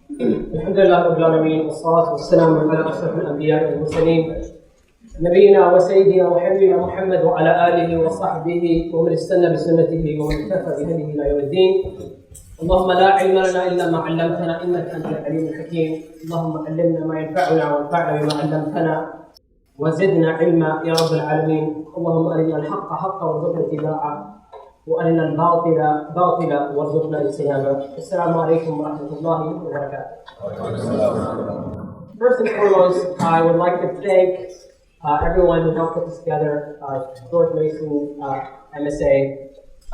الحمد لله رب العالمين والصلاة والسلام على أشرف الأنبياء والمرسلين نبينا وسيدنا وحبيبنا محمد وعلى آله وصحبه ومن استنى بسنته ومن اكتفى بهديه إلى يوم الدين. اللهم لا علم لنا إلا ما علمتنا إنك أنت العليم الحكيم. اللهم علمنا ما ينفعنا وانفعنا بما علمتنا وزدنا علما يا رب العالمين. اللهم أرنا الحق حقا وارزقنا اتباعه وأرنا الباطل باطلا وارزقنا اجتنابه. السلام عليكم ورحمة الله وبركاته. First and foremost, I would like to thank everyone who helped put this together. George Mason, MSA.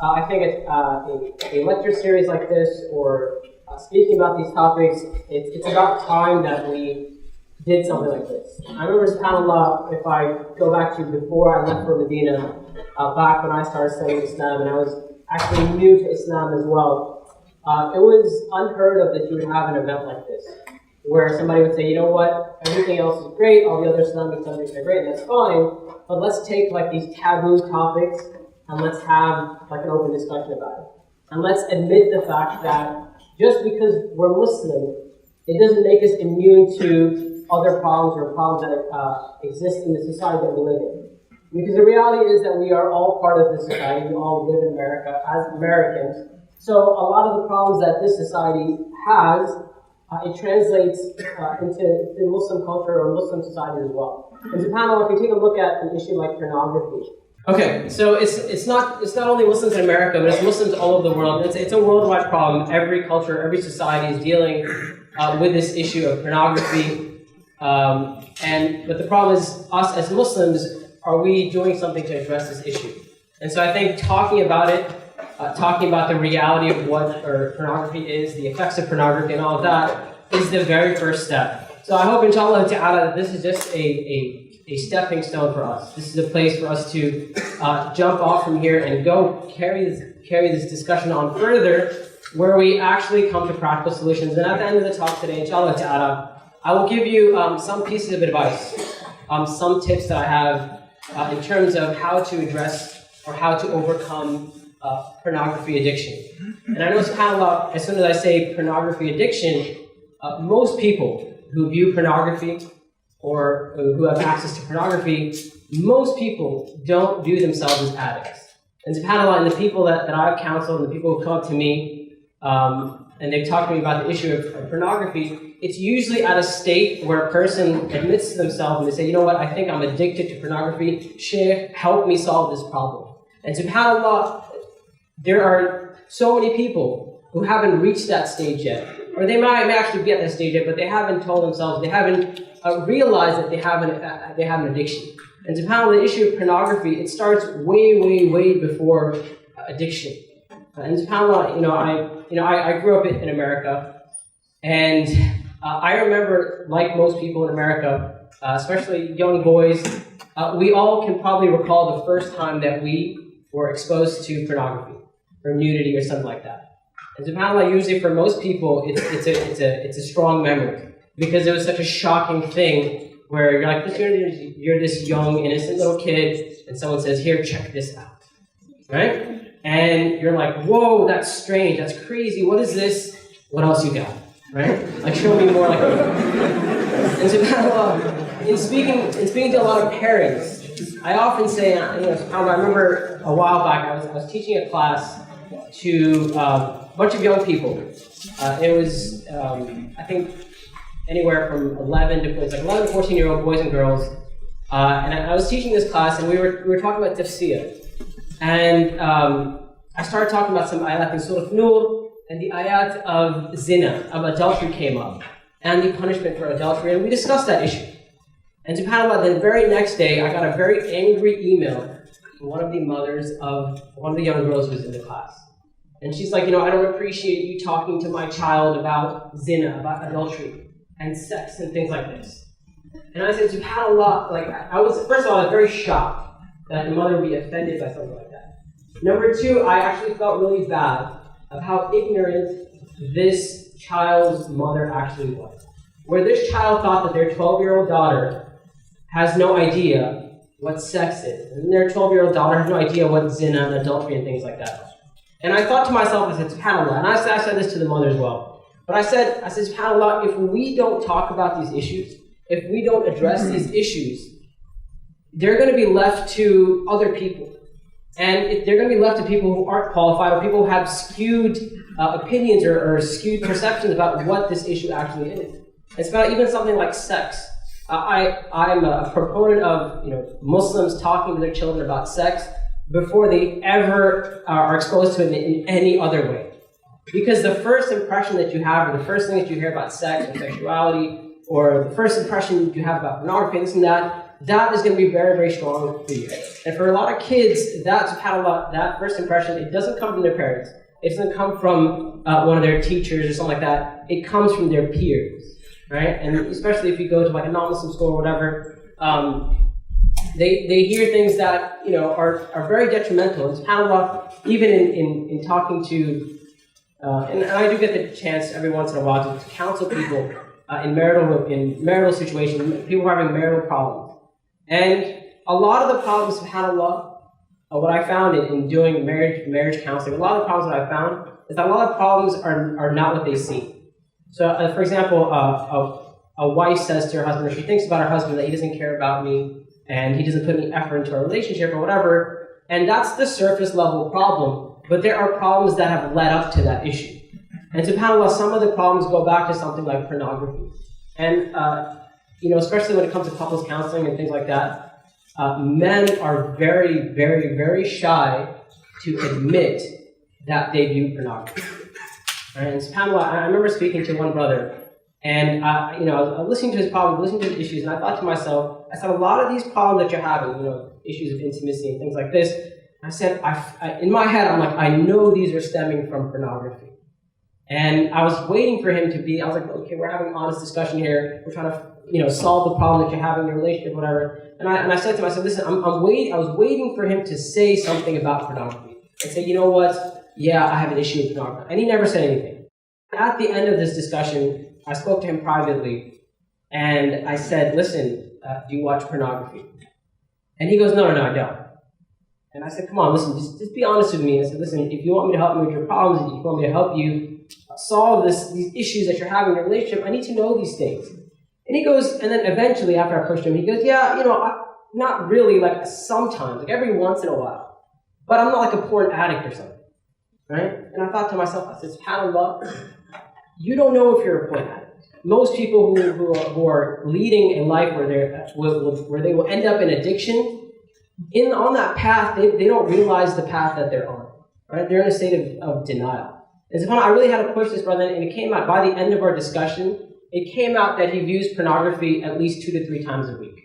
I think a lecture series like this, or speaking about these topics, it's about time that we did something like this. I remember, Pamela, if I go back to before I left for Medina, back when I started studying Islam, and I was actually new to Islam as well, it was unheard of that you would have an event like this, where somebody would say, you know what, everything else is great, all the other Islamic subjects are great, and that's fine, but let's take like these taboo topics and let's have like an open discussion about it. And let's admit the fact that just because we're Muslim, it doesn't make us immune to other problems or problems that exist in the society that we live in. Because the reality is that we are all part of this society, we all live in America as Americans. So a lot of the problems that this society has, it translates into Muslim culture or Muslim society as well. And subhanAllah, if you take a look at an issue like pornography. Okay, so it's not only Muslims in America, but it's Muslims all over the world. It's a worldwide problem. Every culture, every society is dealing with this issue of pornography. But the problem is, us as Muslims, are we doing something to address this issue? And so I think talking about it, talking about the reality of what pornography is, the effects of pornography and all of that, is the very first step. So I hope, inshallah ta'ala, that this is just a stepping stone for us. This is a place for us to jump off from here and go carry this discussion on further, where we actually come to practical solutions. And at the end of the talk today, inshallah ta'ala, I will give you some pieces of advice, some tips that I have in terms of how to address or how to overcome pornography addiction. And I know, subhanAllah, as soon as I say pornography addiction, most people who view pornography or who have access to pornography, most people don't view themselves as addicts. And subhanAllah, and the people that I've counseled and the people who come up to me and they've talked to me about the issue of pornography, it's usually at a state where a person admits to themselves and they say, you know what, I think I'm addicted to pornography. Shaykh, help me solve this problem. And subhanAllah, there are so many people who haven't reached that stage yet. Or they may actually be at that stage yet, but they haven't told themselves, they haven't realized that they have an addiction. And subhanAllah, the issue of pornography, it starts way, way, way before addiction. And subhanAllah, I grew up in America, and I remember, like most people in America, especially young boys, we all can probably recall the first time that we were exposed to pornography or nudity or something like that. And subhanAllah, usually for most people, it's a strong memory, because it was such a shocking thing where you're like, you're this young, innocent little kid, and someone says, here, check this out, right? And you're like, whoa, that's strange, that's crazy, what is this? What else you got, right? Like, show me more like And subhanAllah, in speaking to a lot of parents, I often say, I remember a while back, I was teaching a class to a bunch of young people. It was, I think, anywhere from 11 to 14-year-old boys and girls. And I was teaching this class, and we were talking about tafsir. And I started talking about some ayat in Surah Nur, and the ayat of zina, of adultery came up, and the punishment for adultery, and we discussed that issue. And subhanAllah, the very next day, I got a very angry email from one of the mothers of one of the young girls who was in the class. And she's like, I don't appreciate you talking to my child about zina, about adultery, and sex, and things like this. And I said, subhanAllah, first of all, I was very shocked that the mother would be offended by something like that. Number two, I actually felt really bad of how ignorant this child's mother actually was. Where this child thought that their 12-year-old daughter has no idea what sex is. And their 12-year-old daughter has no idea what zina and adultery and things like that are. And I thought to myself, I said, subhanAllah, and I said this to the mother as well. But I said, subhanAllah, if we don't talk about these issues, if we don't address these issues, they're going to be left to other people. And they're going to be left to people who aren't qualified or people who have skewed opinions or skewed perceptions about what this issue actually is. It's about even something like sex. I'm a proponent of Muslims talking to their children about sex before they ever are exposed to it in any other way. Because the first impression that you have, or the first thing that you hear about sex or sexuality, or the first impression you have about pornography, this and that is going to be very, very strong for you. And for a lot of kids, that first impression, it doesn't come from their parents. It doesn't come from one of their teachers or something like that. It comes from their peers, right? And especially if you go to like a non-Muslim school or whatever, they hear things that are very detrimental. And subhanAllah, even in talking to, and I do get the chance every once in a while to counsel people in marital situations, people who are having marital problems. And a lot of the problems, subhanAllah, what I found in doing marriage counseling, a lot of the problems that I found is that a lot of problems are not what they seem. So, for example, a wife says to her husband, or she thinks about her husband that he doesn't care about me, and he doesn't put any effort into our relationship or whatever, and that's the surface level problem, but there are problems that have led up to that issue. And subhanAllah, some of the problems go back to something like pornography. And especially when it comes to couples counseling and things like that, men are very, very, very shy to admit that they view pornography. And subhanAllah, I remember speaking to one brother, and I was listening to his problems, listening to his issues, and I thought to myself, I said, a lot of these problems that you're having, issues of intimacy and things like this, I said, in my head, I'm like, I know these are stemming from pornography. And I was waiting for him I was like, okay, we're having an honest discussion here. We're trying to, solve the problem that you're having in your relationship, whatever. And I said to him, I said, listen, I was waiting for him to say something about pornography. And say, you know what? Yeah, I have an issue with pornography. And he never said anything. At the end of this discussion, I spoke to him privately, and I said, listen, do you watch pornography? And he goes, no, I don't. And I said, come on, listen, just be honest with me. I said, listen, if you want me to help you with your problems, if you want me to help you solve these issues that you're having in your relationship, I need to know these things. And he goes, and then eventually, after I pushed him, he goes, yeah, not really, like sometimes, like every once in a while. But I'm not like a porn addict or something, right? And I thought to myself, I said, subhanAllah, you don't know if you're a porn addict. Most people who are leading a life where they will end up in addiction, on that path, they don't realize the path that they're on, right? They're in a state of denial. And so I really had to push this brother, and it came out, by the end of our discussion, it came out that he views pornography at least 2 to 3 times a week,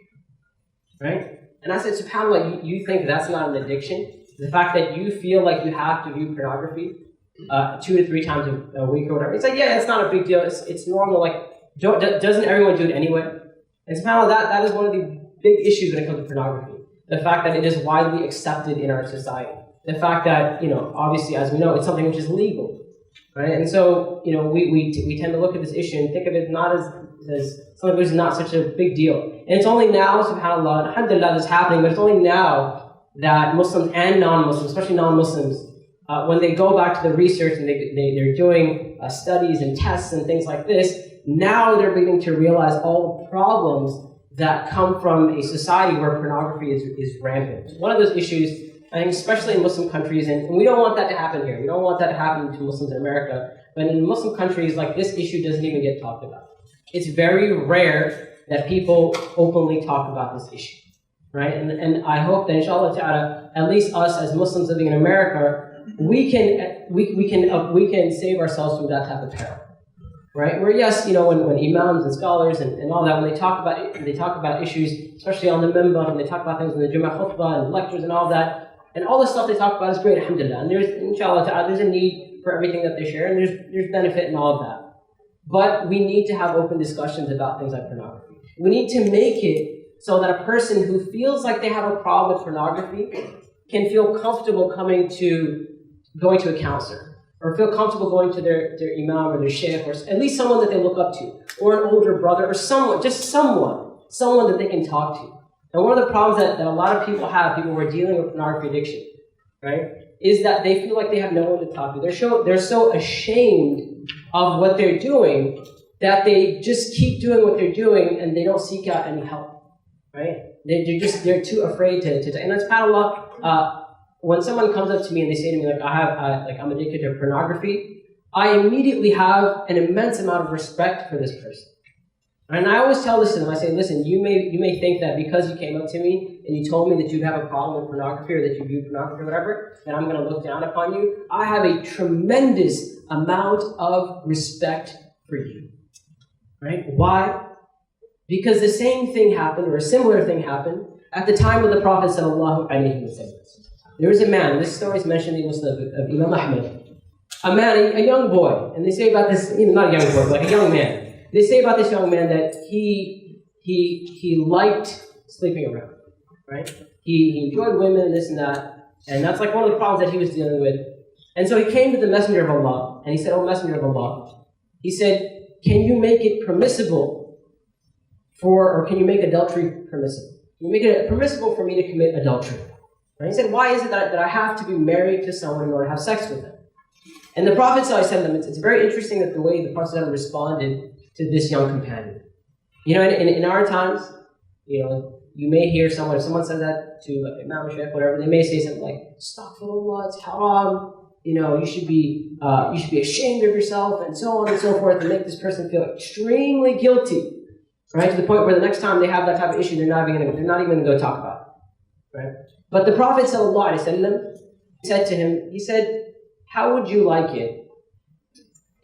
right? And I said, subhanAllah, you think that's not an addiction? The fact that you feel like you have to view pornography 2 to 3 times a week or whatever. It's like, yeah, it's not a big deal. It's normal. Like, doesn't everyone do it anyway? And subhanAllah, that is one of the big issues when it comes to pornography. The fact that it is widely accepted in our society. The fact that, obviously, as we know, it's something which is legal. Right? And so, we tend to look at this issue and think of it not as something which is not such a big deal. And it's only now, subhanAllah, alhamdulillah, this is happening, but it's only now that Muslims and non-Muslims, especially non-Muslims, when they go back to the research and they're doing studies and tests and things like this, now they're beginning to realize all the problems that come from a society where pornography is rampant. One of those issues, I think, especially in Muslim countries, and we don't want that to happen here. We don't want that to happen to Muslims in America. But in Muslim countries, like, this issue doesn't even get talked about. It's very rare that people openly talk about this issue, right? And I hope that, inshallah ta'ala, at least us as Muslims living in America, we can save ourselves from that type of peril, right? Where yes, when imams and scholars and all that, when they talk about issues, especially on the minbar, and they talk about things in the Jummah khutbah and lectures and all that. And all the stuff they talk about is great, alhamdulillah. And there's, inshallah ta'ala, there's a need for everything that they share, and there's benefit in all of that. But we need to have open discussions about things like pornography. We need to make it so that a person who feels like they have a problem with pornography can feel comfortable going to a counselor, or feel comfortable going to their imam or their sheikh, or at least someone that they look up to, or an older brother, or someone that they can talk to. And one of the problems that a lot of people who are dealing with pornography addiction, right, is that they feel like they have no one to talk to. They're so ashamed of what they're doing that they just keep doing what they're doing and they don't seek out any help, right? They're too afraid to and that's subhanAllah, when someone comes up to me and they say to me, like, I'm addicted to pornography, I immediately have an immense amount of respect for this person. And I always tell this to them, I say, listen, you may think that because you came up to me and you told me that you have a problem with pornography or that you view pornography or whatever, that I'm going to look down upon you. I have a tremendous amount of respect for you. Right? Why? Because the same thing happened, or a similar thing happened, at the time of the Prophet sallallahu alaihi wasallam. There was a man, this story is mentioned in the Muslim of Imam Ahmad, a young boy, and they say about this, not a young boy, but like a young man. They say about this young man that he liked sleeping around, right? He enjoyed women and this and that, and that's like one of the problems that he was dealing with. And so he came to the Messenger of Allah, and he said, "Oh, Messenger of Allah," he said, "Can you make it permissible or can you make adultery permissible? Can you make it permissible for me to commit adultery?" And he said, "Why is it that I have to be married to someone in order to have sex with them?" And the Prophet ﷺ, it's very interesting that the way the Prophet ﷺ responded to this young companion. In our times, you may hear if someone says that to like Imam Shaykh, whatever, they may say something like, "Astaghfirullah, it's haram. You should be ashamed of yourself," and so on and so forth, and make this person feel extremely guilty, right? To the point where the next time they have that type of issue, they're not even going to go talk about it, right? But the Prophet ﷺ said to him, he said, "How would you like it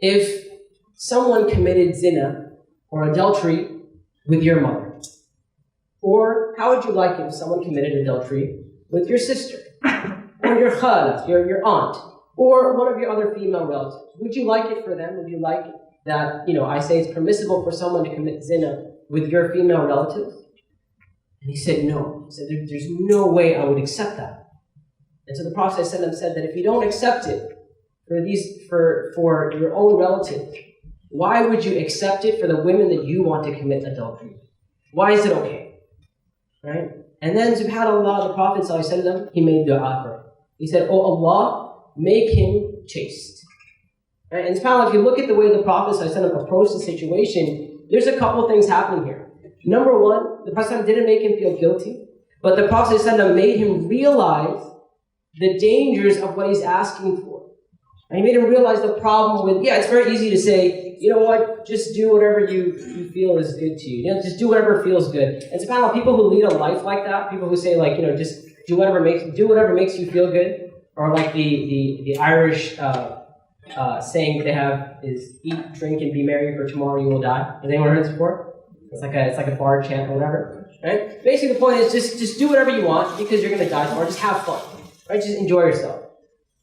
if someone committed zina or adultery with your mother? Or how would you like it if someone committed adultery with your sister, or your khala, your aunt, or one of your other female relatives? Would you like it for them? Would you like that, I say it's permissible for someone to commit zina with your female relatives?" And he said, "No." He said, "There's no way I would accept that." And so the Prophet ﷺ said that if you don't accept it for your own relatives, why would you accept it for the women that you want to commit adultery? Why is it okay? Right? And then, subhanAllah, the Prophet ﷺ, he made dua for him. He said, "Oh Allah, make him chaste." Right? And subhanAllah, if you look at the way the Prophet ﷺ approached the situation, there's a couple of things happening here. Number one, the Prophet ﷺ didn't make him feel guilty, but the Prophet ﷺ made him realize the dangers of what he's asking for. And he made him realize the problem with, it's very easy to say, you know what, just do whatever you feel is good to you. Just do whatever feels good. And subhanAllah, people who lead a life like that, people who say like, just do whatever makes you feel good, or like the Irish saying they have is eat, drink, and be merry, for tomorrow you will die. Has anyone heard this before? It's like a bar chant or whatever, right? Basically, the point is just do whatever you want because you're going to die tomorrow. Just have fun, right? Just enjoy yourself.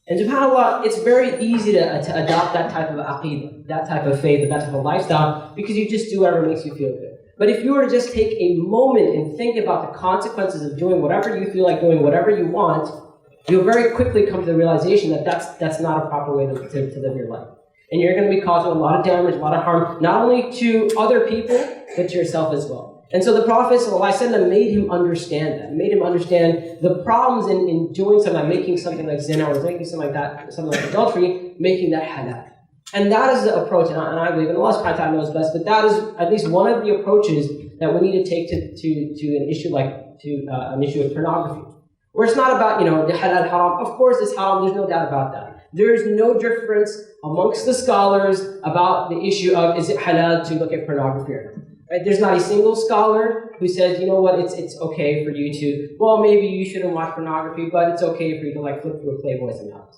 And subhanAllah, it's very easy to adopt that type of aqeedah, that type of faith, that type of lifestyle, because you just do whatever makes you feel good. But if you were to just take a moment and think about the consequences of doing whatever you feel like doing, whatever you want, you'll very quickly come to the realization that that's not a proper way to live your life. And you're going to be causing a lot of damage, a lot of harm, not only to other people, but to yourself as well. And so the Prophet ﷺ made him understand that, made him understand the problems in doing something like making something like zina or making something like that, something like adultery, making that halal. And that is the approach, and I believe, and Allah subhanahu wa ta'ala knows best, but that is at least one of the approaches that we need to take to an issue an issue of pornography. Where it's not about, the halal, haram. Of course it's haram, there's no doubt about that. There is no difference amongst the scholars about the issue of is it halal to look at pornography or not. Right? There's not a single scholar who says, you know what, it's okay for you to, well, maybe you shouldn't watch pornography, but it's okay for you to flip through a Playboy sometimes.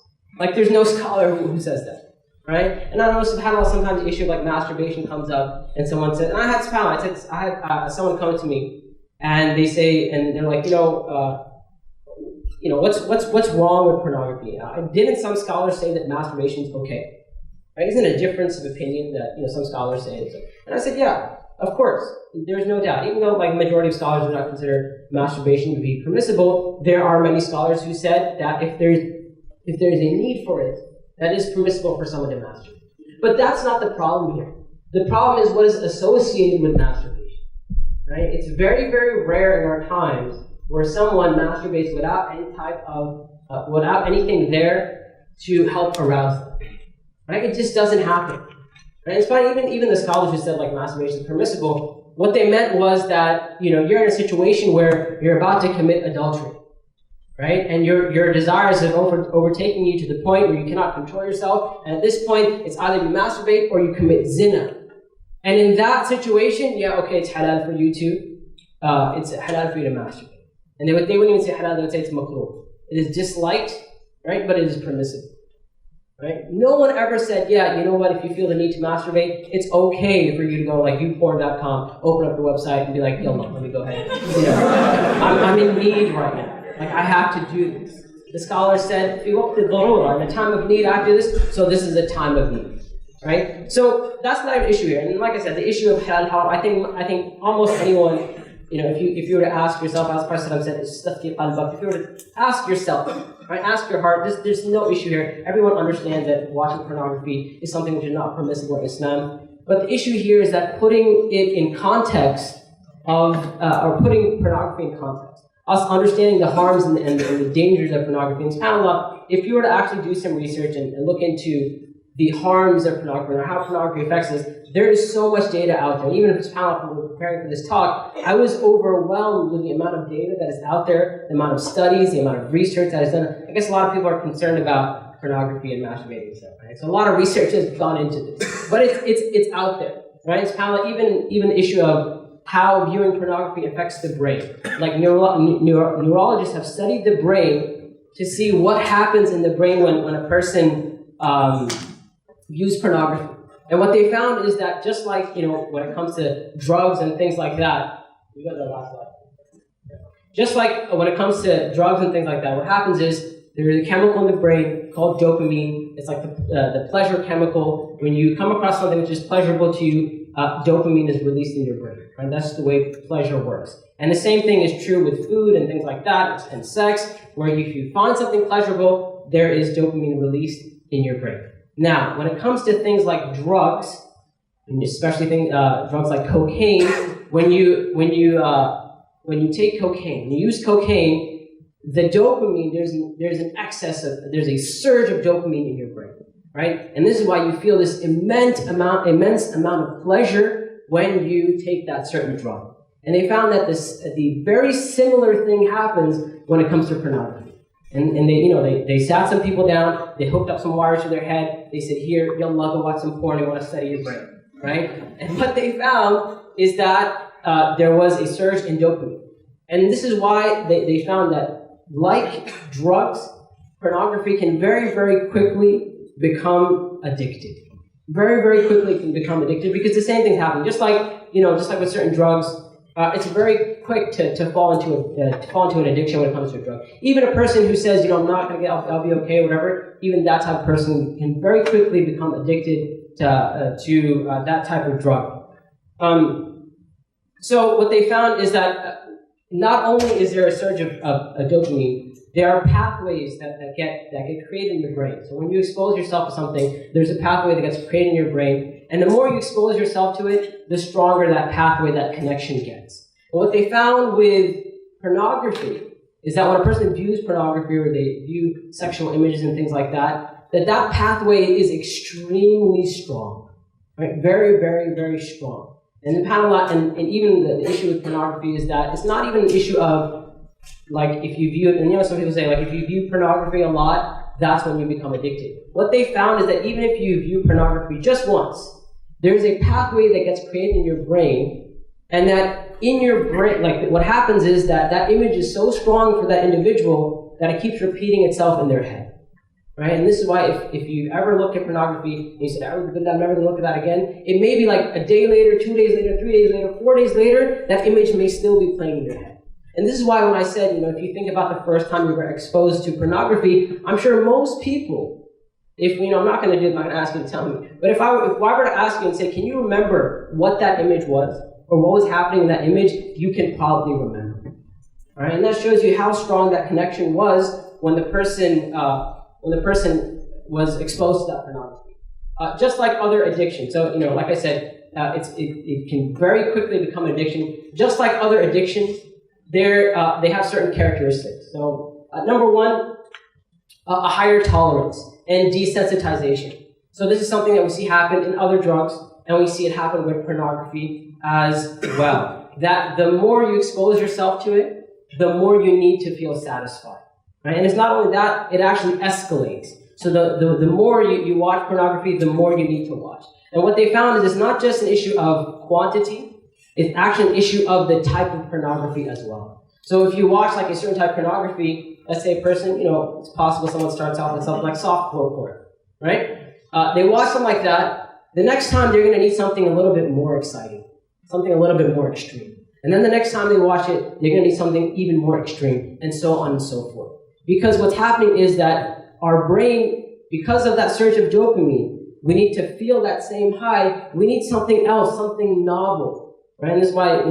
There's no scholar who says that, right? And I know subhanAllah, sometimes the issue of masturbation comes up, and someone said, and I had someone come to me, and they say, and they're like, what's wrong with pornography? Didn't some scholars say that masturbation is okay? Right? Isn't it a difference of opinion that some scholars say it? And I said, yeah. Of course, there's no doubt. Even though majority of scholars do not consider masturbation to be permissible, there are many scholars who said that if there's a need for it, that is permissible for someone to masturbate. But that's not the problem here. The problem is what is associated with masturbation. Right? It's very, very rare in our times where someone masturbates without any type of without anything there to help arouse them. Right? It just doesn't happen. Right? It's funny, even the scholars who said like masturbation is permissible, what they meant was that you're in a situation where you're about to commit adultery, right? And your desires have overtaken you to the point where you cannot control yourself. And at this point, it's either you masturbate or you commit zina. And in that situation, yeah, okay, it's halal for you to, it's halal for you to masturbate. And they wouldn't even say halal, they would say it's makruh. It is disliked, right? But it is permissible, right? No one ever said, yeah, you know what, if you feel the need to masturbate, it's okay for you to go like youporn.com, open up the website and be like, yo, let me go ahead. I'm in need right now. Like, I have to do this. The scholar said, in a time of need, I have to do this, so this is a time of need. Right? So that's not an issue here. And like I said, the issue of halal haram, I think almost anyone, if you were to ask yourself, as Prophet said, if you were to ask yourself, right, ask your heart, there's no issue here. Everyone understands that watching pornography is something which is not permissible in Islam. But the issue here is that putting it in context of, or putting pornography in context, us understanding the harms and the dangers of pornography. And subhanAllah, if you were to actually do some research and look into the harms of pornography or how pornography affects us, there is so much data out there. Even if subhanAllah, when we were preparing for this talk, I was overwhelmed with the amount of data that is out there, the amount of studies, the amount of research that is done. I guess a lot of people are concerned about pornography and masturbating and stuff, right? So a lot of research has gone into this. But it's out there, right? SubhanAllah, even the issue of how viewing pornography affects the brain. Like neurologists have studied the brain to see what happens in the brain when a person views pornography. And what they found is that just like, when it comes to drugs and things like that, you got the last slide. Just like when it comes to drugs and things like that, what happens is there is a chemical in the brain called dopamine. It's like the pleasure chemical. When you come across something which is pleasurable to you, dopamine is released in your brain. Right? That's the way pleasure works. And the same thing is true with food and things like that, and sex, where if you find something pleasurable, there is dopamine released in your brain. Now, when it comes to things like drugs, and especially drugs like cocaine, when you take cocaine, when you use cocaine, the dopamine, there's an excess of, there's a surge of dopamine in your brain, right? And this is why you feel this immense amount of pleasure when you take that certain drug. And they found that the very similar thing happens when it comes to pornography. And they sat some people down, they hooked up some wires to their head, they said, here, yallah, go watch some porn, I want to study your brain, right? And what they found is that there was a surge in dopamine. And this is why they found that, like drugs, pornography can very, very quickly become addictive. Very, very quickly can become addictive because the same thing's happening. Just like with certain drugs, it's very quick to fall into an addiction when it comes to a drug. Even a person who says, I'm not going to I'll be okay, whatever, even that type of person can very quickly become addicted to that type of drug. So what they found is that not only is there a surge of dopamine, there are pathways that get created in your brain. So when you expose yourself to something, there's a pathway that gets created in your brain. And the more you expose yourself to it, the stronger that pathway, that connection gets. And what they found with pornography is that when a person views pornography or they view sexual images and things like that, that pathway is extremely strong. Right? Very, very, very strong. And SubhanAllah, and even the issue with pornography is that it's not even an issue of, like, if you view it, and some people say, like, if you view pornography a lot, that's when you become addicted. What they found is that even if you view pornography just once, there's a pathway that gets created in your brain, and that in your brain, like, what happens is that image is so strong for that individual that it keeps repeating itself in their head. Right? And this is why if you ever look at pornography and you said, I'm never going to look at that again, it may be like a day later, 2 days later, 3 days later, 4 days later, that image may still be playing in your head. And this is why when I said, if you think about the first time you were exposed to pornography, I'm sure most people, I'm not going to ask you to tell me, but if I were to ask you and say, can you remember what that image was, or what was happening in that image, you can probably remember. All right? And that shows you how strong that connection was when the person was exposed to that pornography. Just like other addictions. So, like I said, it can very quickly become an addiction. Just like other addictions, they have certain characteristics. So, number one, a higher tolerance and desensitization. So this is something that we see happen in other drugs, and we see it happen with pornography as well. That the more you expose yourself to it, the more you need to feel satisfied. Right? And it's not only that, it actually escalates. So the more you watch pornography, the more you need to watch. And what they found is it's not just an issue of quantity, it's actually an issue of the type of pornography as well. So if you watch like a certain type of pornography, let's say a person, it's possible someone starts off with something like softcore porn, right? They watch something like that, the next time they're going to need something a little bit more exciting, something a little bit more extreme. And then the next time they watch it, they're going to need something even more extreme, and so on and so forth. Because what's happening is that our brain, because of that surge of dopamine, we need to feel that same high. We need something else, something novel, right? And this is why,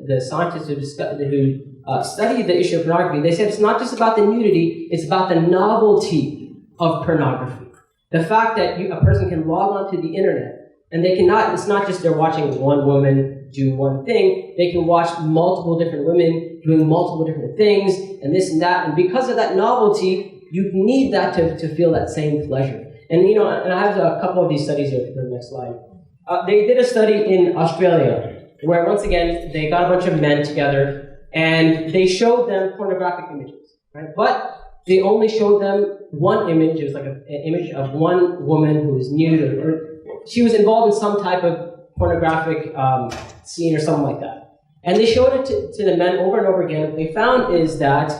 the scientists who study the issue of pornography, they said it's not just about the nudity, it's about the novelty of pornography. The fact that a person can log onto the internet, and it's not just they're watching one woman do one thing, they can watch multiple different women doing multiple different things, and this and that, and because of that novelty, you need that to feel that same pleasure. And and I have a couple of these studies here for the next slide. They did a study in Australia, where once again, they got a bunch of men together, and they showed them pornographic images, right? But they only showed them one image. It was like an image of one woman who was nude, or she was involved in some type of pornographic scene or something like that. And they showed it to the men over and over again. What they found is that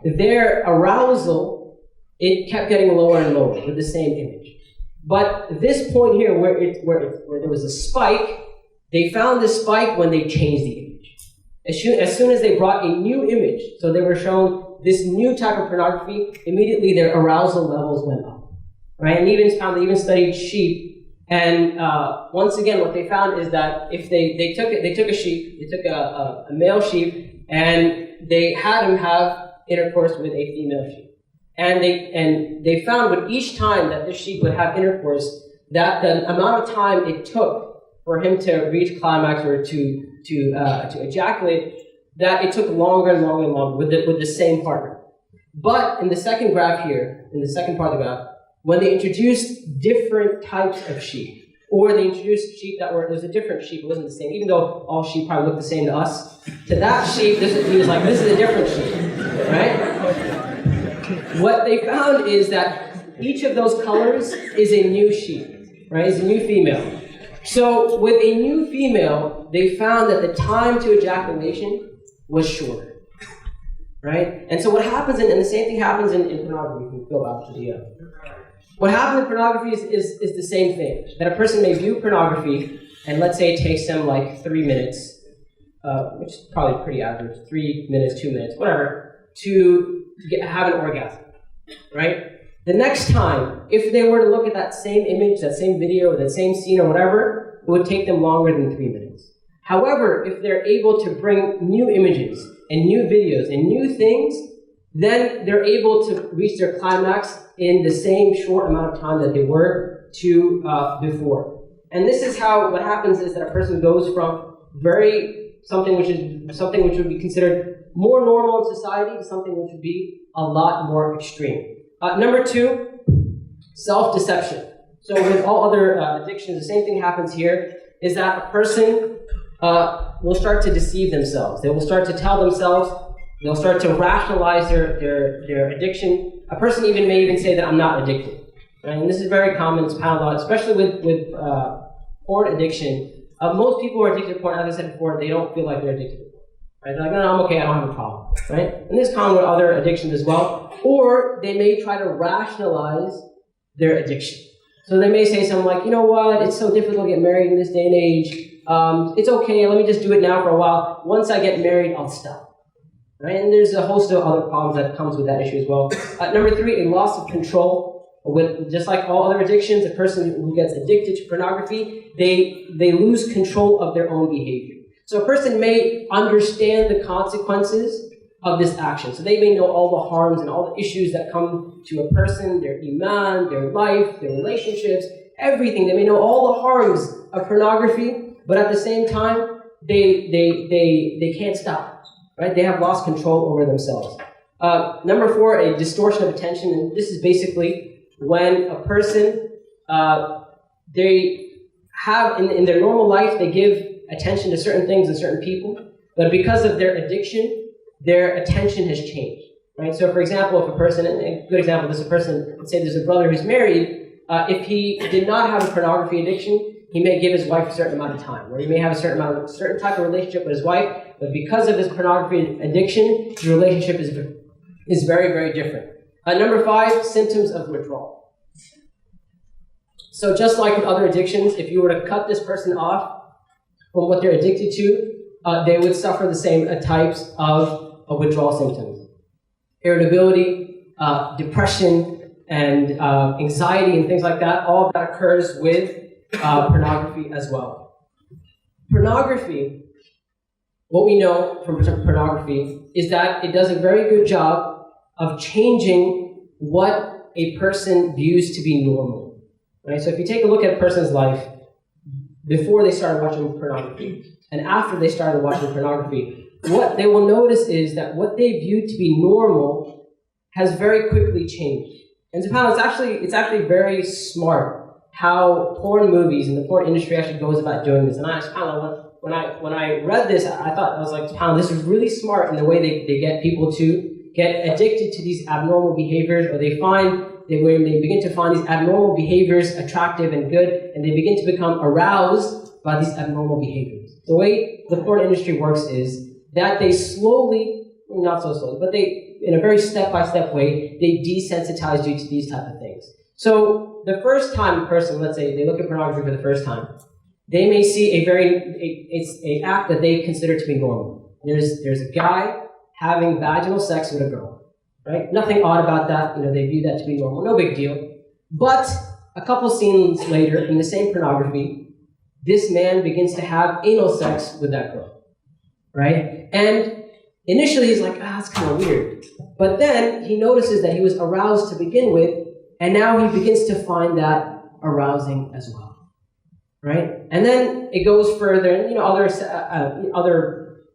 their arousal, it kept getting lower and lower with the same image. But this point here, where there was a spike, they found this spike when they changed the image. As soon as they brought a new image, so they were shown this new type of pornography, immediately their arousal levels went up, right? And they even studied sheep, and once again, what they found is that if they took a male sheep, and they had him have intercourse with a female sheep, and they found with each time that this sheep would have intercourse, that the amount of time it took for him to reach climax or to ejaculate, that it took longer and longer and longer with the same partner. But in the second graph here, in the second part of the graph, when they introduced different types of sheep, or they introduced sheep it was a different sheep, it wasn't the same, even though all sheep probably look the same to us, to that sheep, he was like, this is a different sheep, right? What they found is that each of those colors is a new sheep, right? Is a new female. So with a new female, they found that the time to ejaculation was shorter, right? And so what happens, and the same thing happens in pornography, you can go back to the what happens in pornography is the same thing, that a person may view pornography, and let's say it takes them like 3 minutes, which is probably pretty average, 3 minutes, 2 minutes, whatever, to have an orgasm, right? The next time, if they were to look at that same image, that same video, that same scene or whatever, it would take them longer than 3 minutes. However, if they're able to bring new images and new videos and new things, then they're able to reach their climax in the same short amount of time that they were to before. And this is how what happens is that a person goes from something which would be considered more normal in society to something which would be a lot more extreme. Number 2, self-deception. So with all other addictions, the same thing happens here, is that a person will start to deceive themselves. They will start to tell themselves, they'll start to rationalize their addiction. A person may even say that I'm not addicted. Right? And this is very common, it's Pamela, especially with porn addiction. Most people who are addicted to porn, as I said before, they don't feel like they're addicted to porn. Right? They're like, no, I'm okay, I don't have a problem. Right? And this is common with other addictions as well. Or they may try to rationalize their addiction. So they may say something like, you know what, it's so difficult to get married in this day and age. It's okay, let me just do it now for a while. Once I get married, I'll stop. Right? And there's a host of other problems that comes with that issue as well. Number 3, a loss of control. With just like all other addictions, a person who gets addicted to pornography, they lose control of their own behavior. So a person may understand the consequences of this action. So they may know all the harms and all the issues that come to a person, their iman, their life, their relationships, everything. They may know all the harms of pornography, but at the same time, they can't stop. Right? They have lost control over themselves. Number 4, a distortion of attention. And this is basically when a person they have, in their normal life, they give attention to certain things and certain people, but because of their addiction, their attention has changed, right? So for example, if a person, a good example, there's a person, let's say there's a brother who's married, if he did not have a pornography addiction, he may give his wife a certain amount of time, or he may have a certain type of relationship with his wife, but because of his pornography addiction, his relationship is very, very different. Number 5, symptoms of withdrawal. So just like with other addictions, if you were to cut this person off from what they're addicted to, they would suffer the same types of withdrawal symptoms. Irritability, depression, and anxiety and things like that, all of that occurs with pornography as well. Pornography, what we know from pornography is that it does a very good job of changing what a person views to be normal. Right? So if you take a look at a person's life before they started watching pornography and after they started watching pornography, what they will notice is that what they viewed to be normal has very quickly changed. And so it's actually very smart how porn movies and the porn industry actually goes about doing this. And I asked Pamela, when I read this, I was like, Pamela, this is really smart in the way they get people to get addicted to these abnormal behaviors, or when they begin to find these abnormal behaviors attractive and good, and they begin to become aroused by these abnormal behaviors. The way the porn industry works is that they slowly, not so slowly, but they, in a very step-by-step way, they desensitize you to these type of things. So the first time a person, let's say they look at pornography for the first time, they may see it's an act that they consider to be normal. There's a guy having vaginal sex with a girl, right? Nothing odd about that. They view that to be normal, no big deal. But a couple scenes later, in the same pornography, this man begins to have anal sex with that girl, right? And initially he's like, that's kind of weird. But then he notices that he was aroused to begin with, and now he begins to find that arousing as well, right? And then it goes further, and other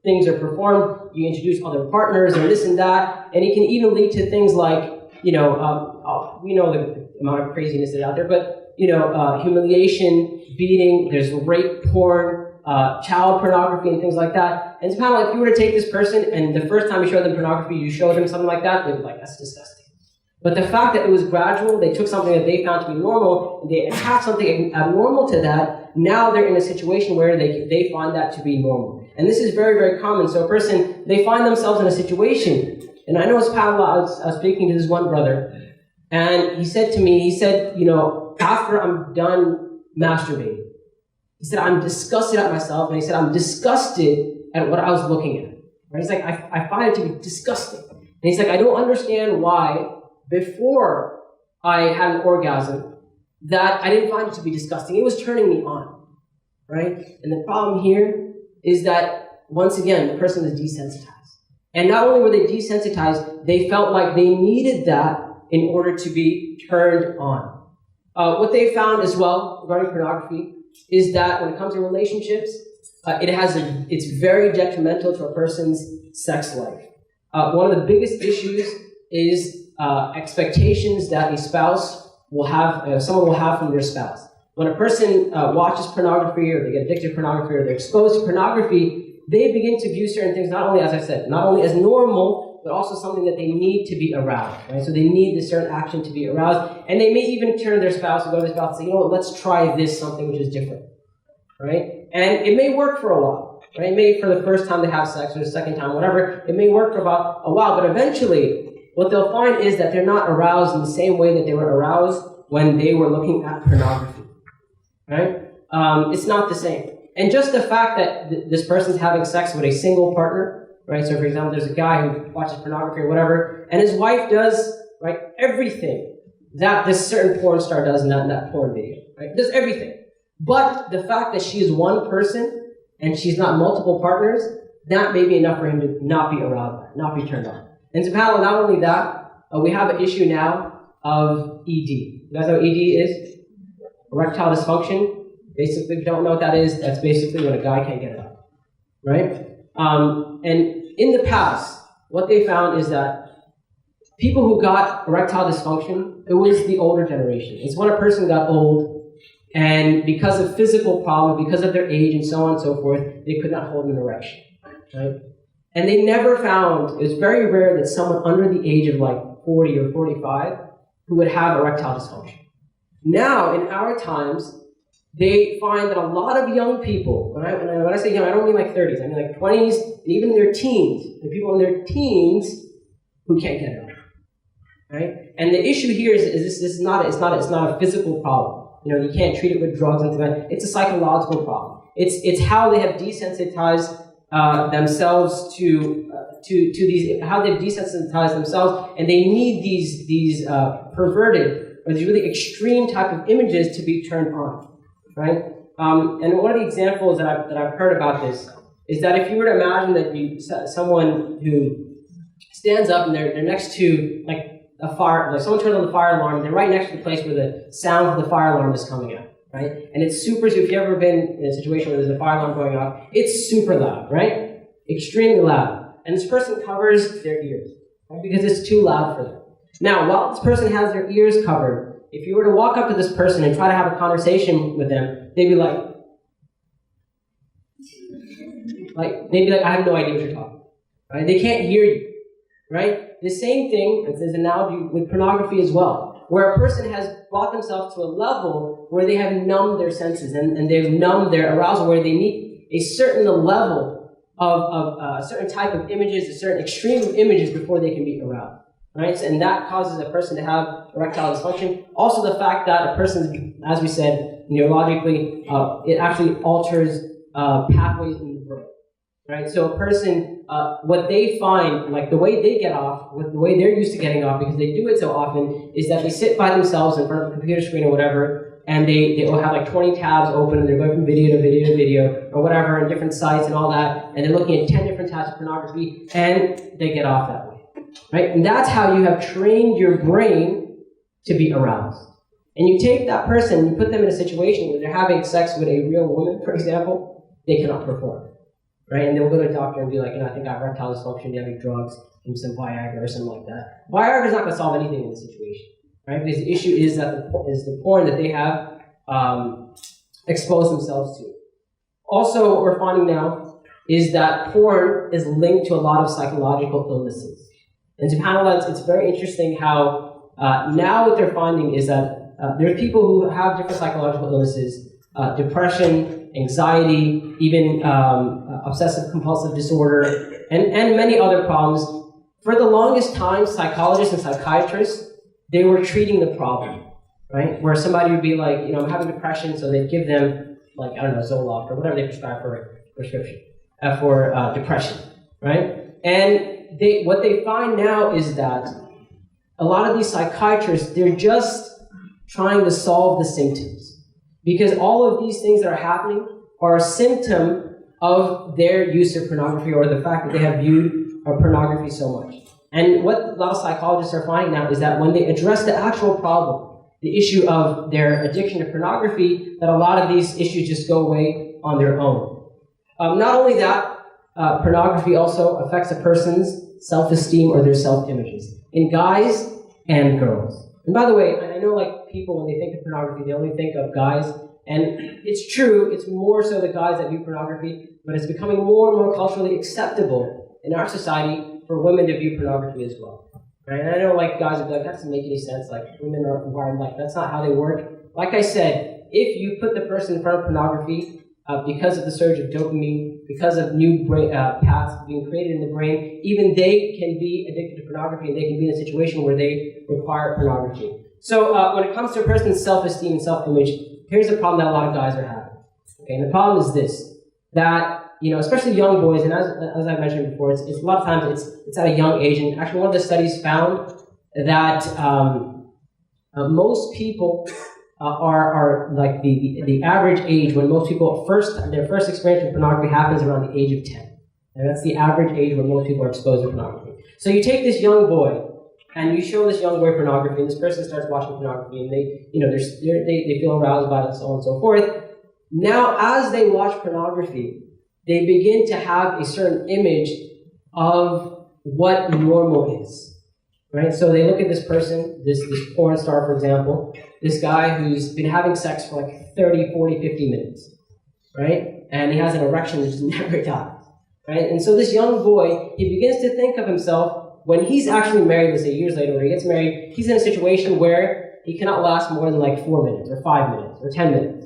things are performed. You introduce other partners and this and that, and it can even lead to things like, we know the amount of craziness that's out there, but humiliation, beating, there's rape porn, child pornography, and things like that. And it's kind of like if you were to take this person and the first time you showed them pornography, you showed them something like that, they'd be like, that's disgusting. But the fact that it was gradual, they took something that they found to be normal, and they attached something abnormal to that, now they're in a situation where they find that to be normal. And this is very, very common. So a person, they find themselves in a situation, and I know as Pamela, I was speaking to this one brother, and he said to me, after I'm done masturbating, he said, I'm disgusted at myself, and he said, I'm disgusted at what I was looking at. Right? He's like, I find it to be disgusting. And he's like, I don't understand why before I had an orgasm that I didn't find it to be disgusting. It was turning me on, right? And the problem here is that, once again, the person is desensitized. And not only were they desensitized, they felt like they needed that in order to be turned on. What they found as well regarding pornography is that when it comes to relationships, it's very detrimental to a person's sex life. One of the biggest issues is expectations that a spouse will have, someone will have from their spouse. When a person watches pornography, or they get addicted to pornography, or they're exposed to pornography, they begin to view certain things, not only, as I said, not only as normal, but also something that they need to be aroused, right? So they need this certain action to be aroused, and they may even turn to their spouse and go to their spouse and say, let's try this, something which is different, right? And it may work for a while, right? It may, for the first time they have sex, or the second time, whatever, it may work for about a while, but eventually, what they'll find is that they're not aroused in the same way that they were aroused when they were looking at pornography, right? It's not the same. And just the fact that this person's having sex with a single partner, right? So for example, there's a guy who watches pornography or whatever, and his wife does, right, everything that this certain porn star does in that porn video, right? Does everything. But the fact that she is one person and she's not multiple partners, that may be enough for him to not be aroused, not be turned on. And so, Pamela, not only that, we have an issue now of ED. You guys know what ED is? Erectile dysfunction. Basically, if you don't know what that is, that's basically when a guy can't get it up, right? And in the past, what they found is that people who got erectile dysfunction, it was the older generation. It's when a person got old, And because of physical problems, because of their age and so on and so forth, they could not hold an erection, right? And they never found, it was very rare that someone under the age of like 40 or 45 who would have erectile dysfunction. Now, in our times, they find that a lot of young people, when I say young, I don't mean like 30s, I mean like 20s, and even in their teens, the people in their teens who can't get it up, right? And the issue here is this is not a physical problem. You know, you can't treat it with drugs and things. It's a psychological problem. It's how they have desensitized themselves to these, how they've desensitized themselves, and they need these perverted or these really extreme type of images to be turned on, right? And one of the examples that I've heard about this is that if you were to imagine that someone who stands up and they're next to like a fire, like someone turns on the fire alarm, they're right next to the place where the sound of the fire alarm is coming out, right? And it's super, if you've ever been in a situation where there's a fire alarm going off, it's super loud, right? Extremely loud. And this person covers their ears, right? Because it's too loud for them. Now, while this person has their ears covered, if you were to walk up to this person and try to have a conversation with them, they'd be like, I have no idea what you're talking about, right? They can't hear you, right? The same thing, as an analogy with pornography as well, where a person has brought themselves to a level where they have numbed their senses and they've numbed their arousal, where they need a certain level of a certain type of images, a certain extreme images before they can be aroused, right? And that causes a person to have erectile dysfunction. Also the fact that a person, as we said, neurologically, it actually alters pathways in the brain, right? So a person, what they find, like the way they get off, the way they're used to getting off, because they do it so often, is that they sit by themselves in front of a computer screen or whatever, and they will have like 20 tabs open, and they're going from video to video to video, or whatever, and different sites and all that, and they're looking at 10 different types of pornography, and they get off that way, right? And that's how you have trained your brain to be aroused. And you take that person, you put them in a situation where they're having sex with a real woman, for example, they cannot perform. Right? And they'll go to a doctor and be like, I think I have erectile dysfunction, do you have any drugs, give me some Viagra or something like that. Viagra is not going to solve anything in this situation, right? Because the issue is that the porn that they have exposed themselves to. Also, what we're finding now is that porn is linked to a lot of psychological illnesses. And to Pamela, it's very interesting how now what they're finding is that there are people who have different psychological illnesses, depression, anxiety, even obsessive-compulsive disorder, and many other problems. For the longest time, psychologists and psychiatrists, they were treating the problem, right? Where somebody would be like, I'm having depression, so they'd give them, like, I don't know, Zoloft or whatever they prescribe for prescription, for depression, right? And what they find now is that a lot of these psychiatrists, they're just trying to solve the symptoms. Because all of these things that are happening are a symptom of their use of pornography, or the fact that they have viewed pornography so much. And what a lot of psychologists are finding now is that when they address the actual problem, the issue of their addiction to pornography, that a lot of these issues just go away on their own. Not only that, pornography also affects a person's self-esteem or their self-images, in guys and girls. And by the way, I know like people, when they think of pornography, they only think of guys. And it's true, it's more so the guys that view pornography, but it's becoming more and more culturally acceptable in our society for women to view pornography as well. Right? And I know like guys would be like, that doesn't make any sense, like women are wired like, that's not how they work. Like I said, if you put the person in front of pornography, because of the surge of dopamine, because of new brain, paths being created in the brain, even they can be addicted to pornography, and they can be in a situation where they require pornography. So when it comes to a person's self-esteem and self-image, here's the problem that a lot of guys are having. Okay, and the problem is this, that, especially young boys, and as I mentioned before, it's a lot of times it's at a young age, and actually one of the studies found that most people are like the average age when most people their first experience with pornography happens around the age of 10. And that's the average age when most people are exposed to pornography. So you take this young boy and you show this young boy pornography, and this person starts watching pornography, and they feel aroused by it, and so on and so forth. Now, as they watch pornography, they begin to have a certain image of what normal is. right? So they look at this person, this porn star, for example, this guy who's been having sex for like 30, 40, 50 minutes, right? And he has an erection that just never dies, right? And so this young boy, he begins to think of himself, when he's actually married, let's say years later, when he gets married, he's in a situation where he cannot last more than like 4 minutes, or 5 minutes, or 10 minutes,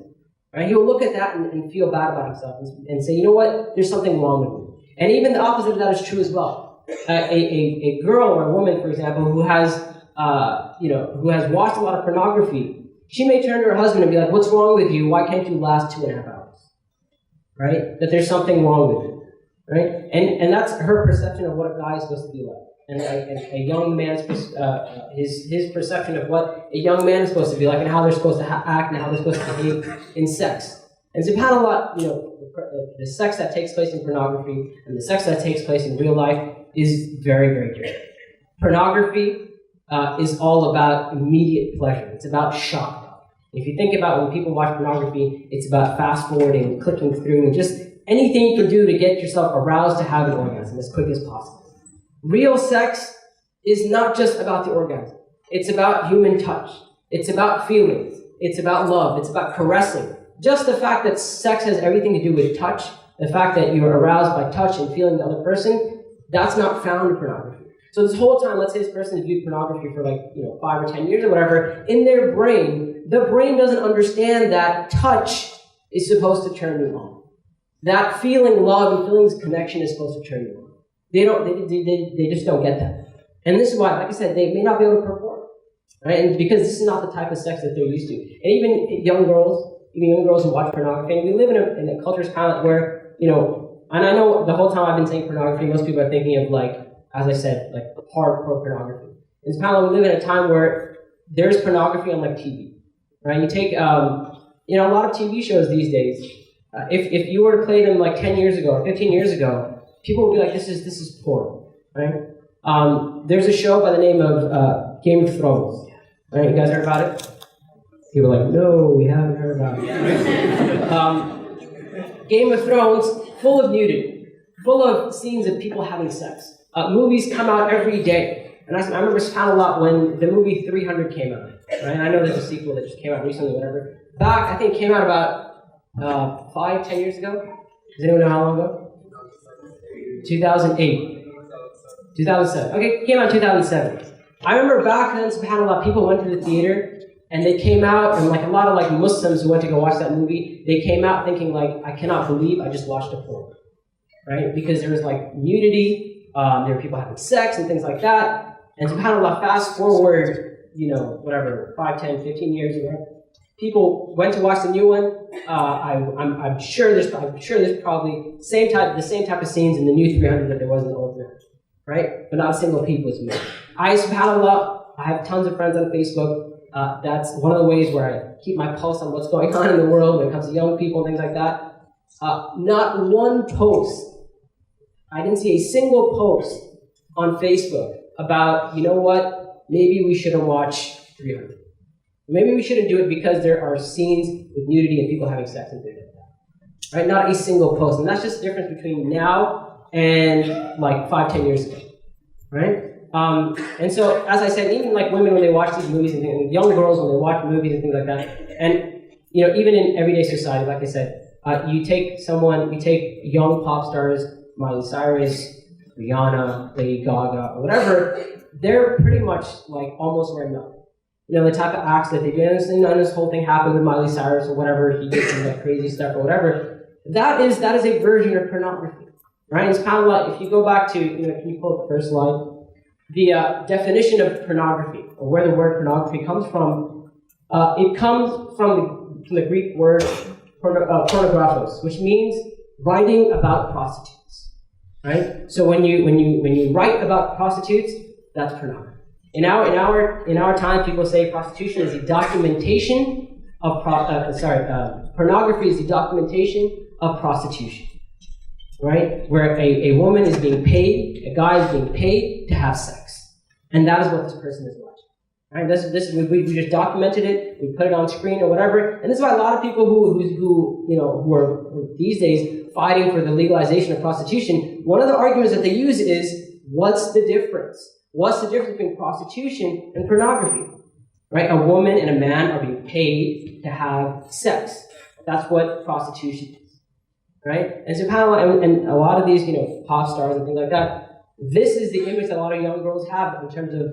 right? He will look at that and feel bad about himself and say, you know what, there's something wrong with me. And even the opposite of that is true as well. A girl or a woman, for example, who has watched a lot of pornography, she may turn to her husband and be like, what's wrong with you? Why can't you last 2.5 hours? Right? That there's something wrong with you. Right? And that's her perception of what a guy is supposed to be like. And a young man's, his perception of what a young man is supposed to be like and how they're supposed to act and how they're supposed to behave in sex. And subhanAllah, the sex that takes place in pornography and the sex that takes place in real life is very, very different. Pornography is all about immediate pleasure. It's about shock. If you think about when people watch pornography, it's about fast forwarding, clicking through, and just anything you can do to get yourself aroused to have an orgasm as quick as possible. Real sex is not just about the orgasm. It's about human touch. It's about feelings. It's about love. It's about caressing. Just the fact that sex has everything to do with touch, the fact that you're aroused by touch and feeling the other person, that's not found in pornography. So this whole time, let's say this person has viewed pornography for 5 or 10 years or whatever, in their brain, the brain doesn't understand that touch is supposed to turn you on. That feeling love and feelings connection is supposed to turn you on. They just don't get that. And this is why, like I said, they may not be able to perform. Right? And because this is not the type of sex that they're used to. And even young girls who watch pornography, and we live in a culture where, and I know the whole time I've been saying pornography, most people are thinking of as I said, hardcore pornography. In Pamela, we live in a time where there's pornography on TV. Right? You take, a lot of TV shows these days, if you were to play them 10 years ago or 15 years ago, people would be like, this is porn, right? There's a show by the name of Game of Thrones. Right? You guys heard about it? People are like, no, we haven't heard about it. Game of Thrones, full of nudity, full of scenes of people having sex. Movies come out every day. And I remember a lot when the movie 300 came out. Right? And I know there's a sequel that just came out recently, whatever. Back, I think it came out about 5, 10 years ago. Does anyone know how long ago? 2008. 2007. Okay, it came out in 2007. I remember back then, subhanAllah, people went to the theater and they came out, and a lot of Muslims who went to go watch that movie, they came out thinking I cannot believe I just watched a porn. Right? Because there was nudity, there were people having sex and things like that. And subhanAllah, fast forward, 5, 10, 15 years ago, people went to watch the new one. I'm sure there's probably the same type of scenes in the new 300 that there was in the old 300, right? But not a single peep was made. SubhanAllah, I have tons of friends on Facebook. That's one of the ways where I keep my pulse on what's going on in the world when it comes to young people and things like that. Not one post, I didn't see a single post on Facebook about, maybe we shouldn't watch 300. Maybe we shouldn't do it because there are scenes with nudity and people having sex and things like that. Right? Not a single post. And that's just the difference between now and 5, 10 years ago. Right? And so, as I said, even women when they watch these movies and young girls when they watch movies and things like that, and even in everyday society, like I said, you take young pop stars, Miley Cyrus, Rihanna, Lady Gaga, or whatever, they're pretty much almost wearing nothing. The type of acts that they do, and this whole thing happened with Miley Cyrus or whatever, he did some crazy stuff or whatever. That is a version of pornography, right? It's SubhanAllah, if you go back to, can you pull up the first slide? The definition of pornography, or where the word pornography comes from, it comes from the Greek word pornographos, which means writing about prostitutes, right? So when you write about prostitutes, that's pornography. In our time, people say prostitution is the documentation of pornography is the documentation of prostitution, right? Where a woman is being paid, a guy is being paid to have sex, and that is what this person is watching. Right? We just documented it, we put it on screen or whatever, and this is why a lot of people who are these days fighting for the legalization of prostitution. One of the arguments that they use is, what's the difference What's the difference between prostitution and pornography? Right? A woman and a man are being paid to have sex. That's what prostitution is. Right? And subhanAllah, and a lot of these, pop stars and things like that, this is the image that a lot of young girls have in terms of,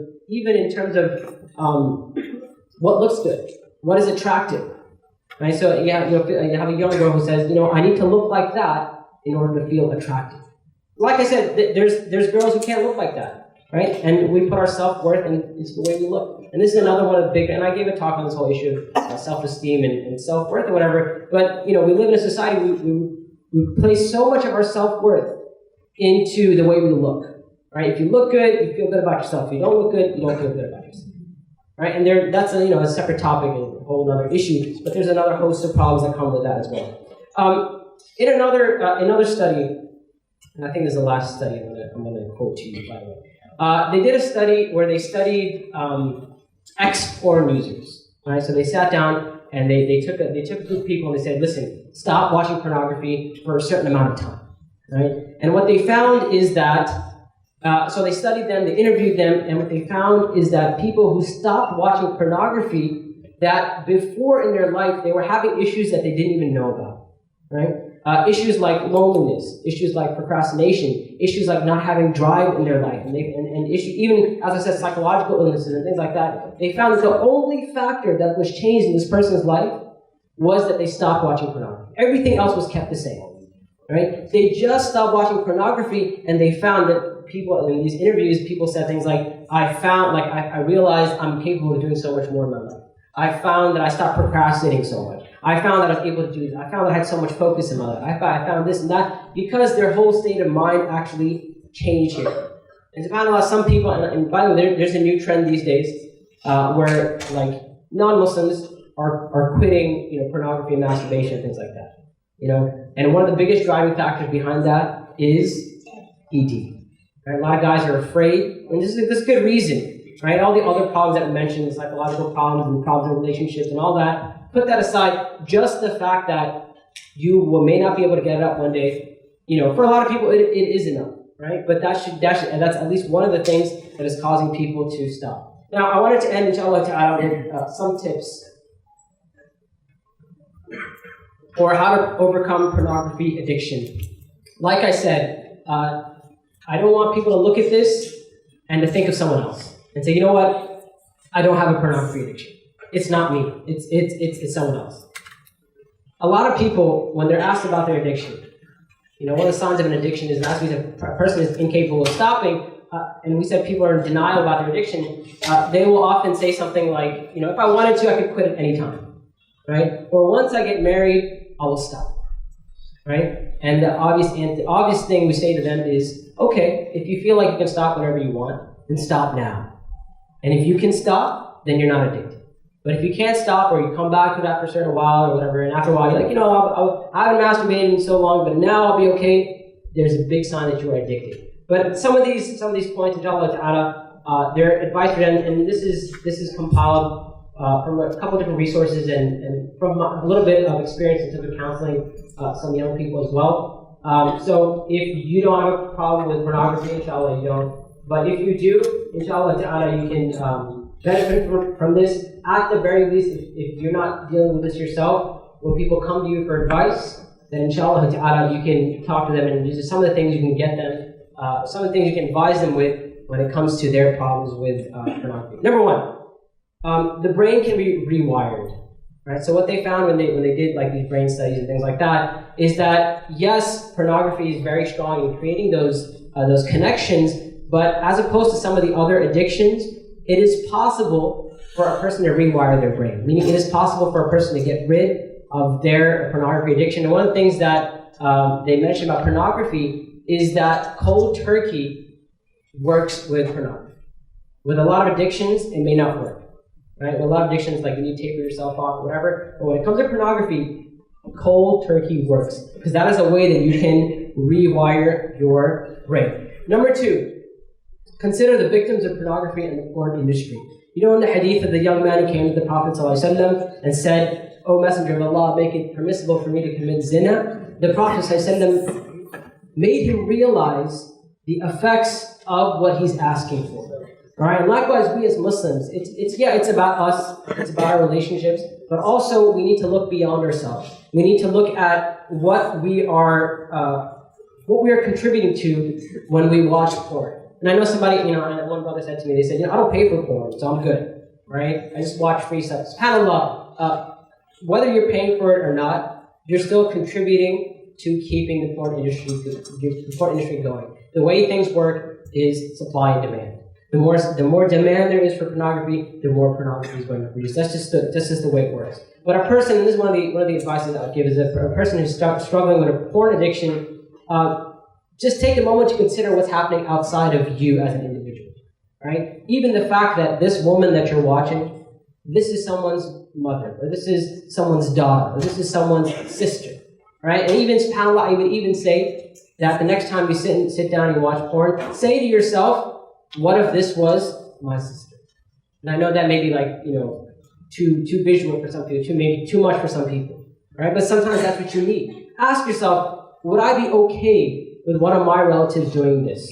what looks good, what is attractive. Right? So you have a young girl who says, I need to look like that in order to feel attractive. Like I said, there's girls who can't look like that, right? And we put our self-worth into the way we look. And this is another one of the big, and I gave a talk on this whole issue of self-esteem and self-worth or whatever, but, we live in a society, we place so much of our self-worth into the way we look, right? If you look good, you feel good about yourself. If you don't look good, you don't feel good about yourself. Right, and that's a separate topic and a whole other issue, but there's another host of problems that come with that as well. In another study, and I think this is the last study I'm going to quote to you, by the way. They did a study where they studied ex-porn users. Right, so they sat down and they took a group of people and they said, listen, stop watching pornography for a certain amount of time. Right, and what they found is that. So they studied them, they interviewed them, and what they found is that people who stopped watching pornography, that before in their life they were having issues that they didn't even know about, right? Issues like loneliness, issues like procrastination, issues like not having drive in their life, and even, as I said, psychological illnesses and things like that. They found that the only factor that was changed in this person's life was that they stopped watching pornography. Everything else was kept the same, right? They just stopped watching pornography, and they found that people in these interviews, people said things like, I realized I'm capable of doing so much more in my life. I found that I stopped procrastinating so much. I found that I was able to do this. I found that I had so much focus in my life. I found this and that, because their whole state of mind actually changed here. And subhanAllah, some people, and by the way, there's a new trend these days, where non-Muslims are quitting, pornography and masturbation and things like that. And one of the biggest driving factors behind that is ED. Right? A lot of guys are afraid, and this is good reason, right? All the other problems that we mentioned, psychological problems and problems in relationships and all that, put that aside, just the fact that you may not be able to get it up one day, for a lot of people it is enough, right? But that's at least one of the things that is causing people to stop. Now, I wanted to end, inshallah ta'ala, with some tips for how to overcome pornography addiction. Like I said, I don't want people to look at this and to think of someone else and say, you know what, I don't have a pornography addiction. It's not me. It's someone else. A lot of people, when they're asked about their addiction, one of the signs of an addiction is a person is incapable of stopping, and we said people are in denial about their addiction. They will often say something like, if I wanted to, I could quit at any time, right? Or once I get married, I will stop, right? And the obvious thing we say to them is, okay, if you feel like you can stop whenever you want, then stop now. And if you can stop, then you're not addicted. But if you can't stop, or you come back to that after a certain while or whatever, and after a while you're like, I haven't masturbated in so long, but now I'll be okay, there's a big sign that you are addicted. But some of these points, inshallah ta'ala, they're advice for them, and this is compiled from a couple different resources and from a little bit of experience in terms of counseling some young people as well. So if you don't have a problem with pornography, inshallah you don't. But if you do, inshallah ta'ala, you can benefit from this. At the very least, if you're not dealing with this yourself, when people come to you for advice, then inshallah ta'ala, you can talk to them, and these are some of the things you can get them, some of the things you can advise them with when it comes to their problems with pornography. Number one, the brain can be rewired. Right? So what they found when they did these brain studies and things like that is that yes, pornography is very strong in creating those connections, but as opposed to some of the other addictions, it is possible for a person to rewire their brain. Meaning, it is possible for a person to get rid of their pornography addiction. And one of the things that they mentioned about pornography is that cold turkey works with pornography. With a lot of addictions, it may not work. Right? With a lot of addictions, like you need to taper yourself off, whatever. But when it comes to pornography, cold turkey works, because that is a way that you can rewire your brain. Number two, consider the victims of pornography and the porn industry. In the hadith of the young man who came to the Prophet ﷺ and said, "O Messenger of Allah, make it permissible for me to commit zina," the Prophet ﷺ made him realize the effects of what he's asking for. All right, and likewise, we as Muslims, it's about us, it's about our relationships, but also we need to look beyond ourselves. We need to look at what we are contributing to when we watch porn. And I know somebody, one brother said to me, they said, I don't pay for porn, so I'm good, right? I just watch free stuff. SubhanAllah, whether you're paying for it or not, you're still contributing to keeping the porn industry going. The way things work is supply and demand. The more demand there is for pornography, the more pornography is going to produce. That's just the way it works. But a person, and this is one of the advices I would give, is that for a person who's struggling with a porn addiction, just take a moment to consider what's happening outside of you as an individual, right? Even the fact that this woman that you're watching, this is someone's mother, or this is someone's daughter, or this is someone's sister, right? And even, subhanAllah, I would even say that the next time you sit down and you watch porn, say to yourself, what if this was my sister? And I know that may be too visual for some people, maybe too much for some people, right? But sometimes that's what you need. Ask yourself, would I be okay with one of my relatives doing this?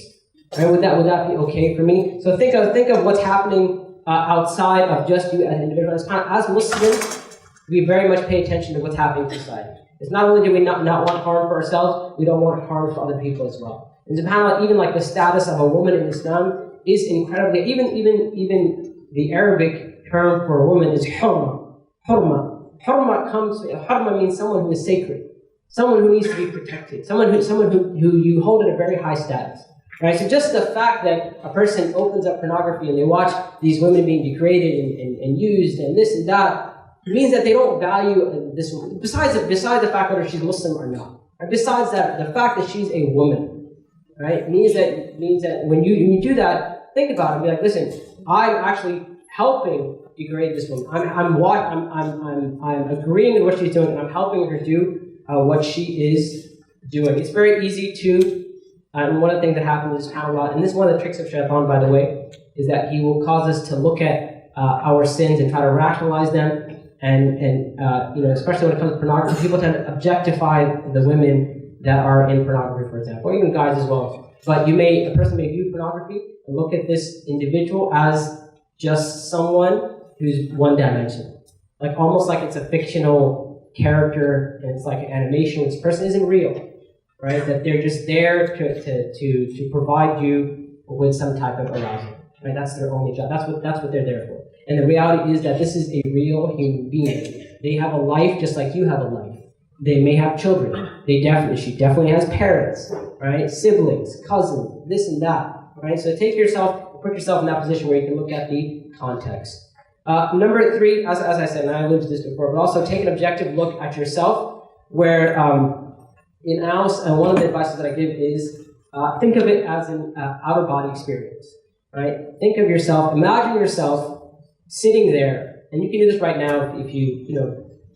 Right? Would that be okay for me? So think of what's happening outside of just you as an individual. As Muslims, we very much pay attention to what's happening in society. It's not only do we not want harm for ourselves, we don't want harm for other people as well. And subhanAllah, even like the status of a woman in Islam is incredibly, even the Arabic term for a woman is hurma. Hurma means someone who is sacred, someone who needs to be protected, someone who you hold at a very high status. Right? So just the fact that a person opens up pornography and they watch these women being degraded and used and this and that, means that they don't value this woman. Besides the fact whether she's Muslim or not. Right? Besides that, the fact that she's a woman, right, means that when you do that, think about it and be like, listen, I'm actually helping degrade this woman. I'm agreeing with what she's doing, and I'm helping her do what she is doing. It's very easy to, and one of the things that happens is SubhanAllah, and this is one of the tricks of Shaitan, by the way, is that he will cause us to look at our sins and try to rationalize them, and especially when it comes to pornography, people tend to objectify the women that are in pornography, for example, or even guys as well. But a person may view pornography and look at this individual as just someone who's one-dimensional, almost like it's a fictional character, and it's like an animation. This person isn't real, right? That they're just there to provide you with some type of arousal, right? That's their only job. That's what they're there for. And the reality is that this is a real human being. They have a life just like you have a life. They may have children. She definitely has parents, right? Siblings, cousins, this and that, right? So put yourself in that position where you can look at the context. Number 3, as I said, and I alluded to this before, but also take an objective look at yourself, where in House, and one of the advices that I give is think of it as an outer body experience, right? Think of yourself, imagine yourself sitting there, and you can do this right now if you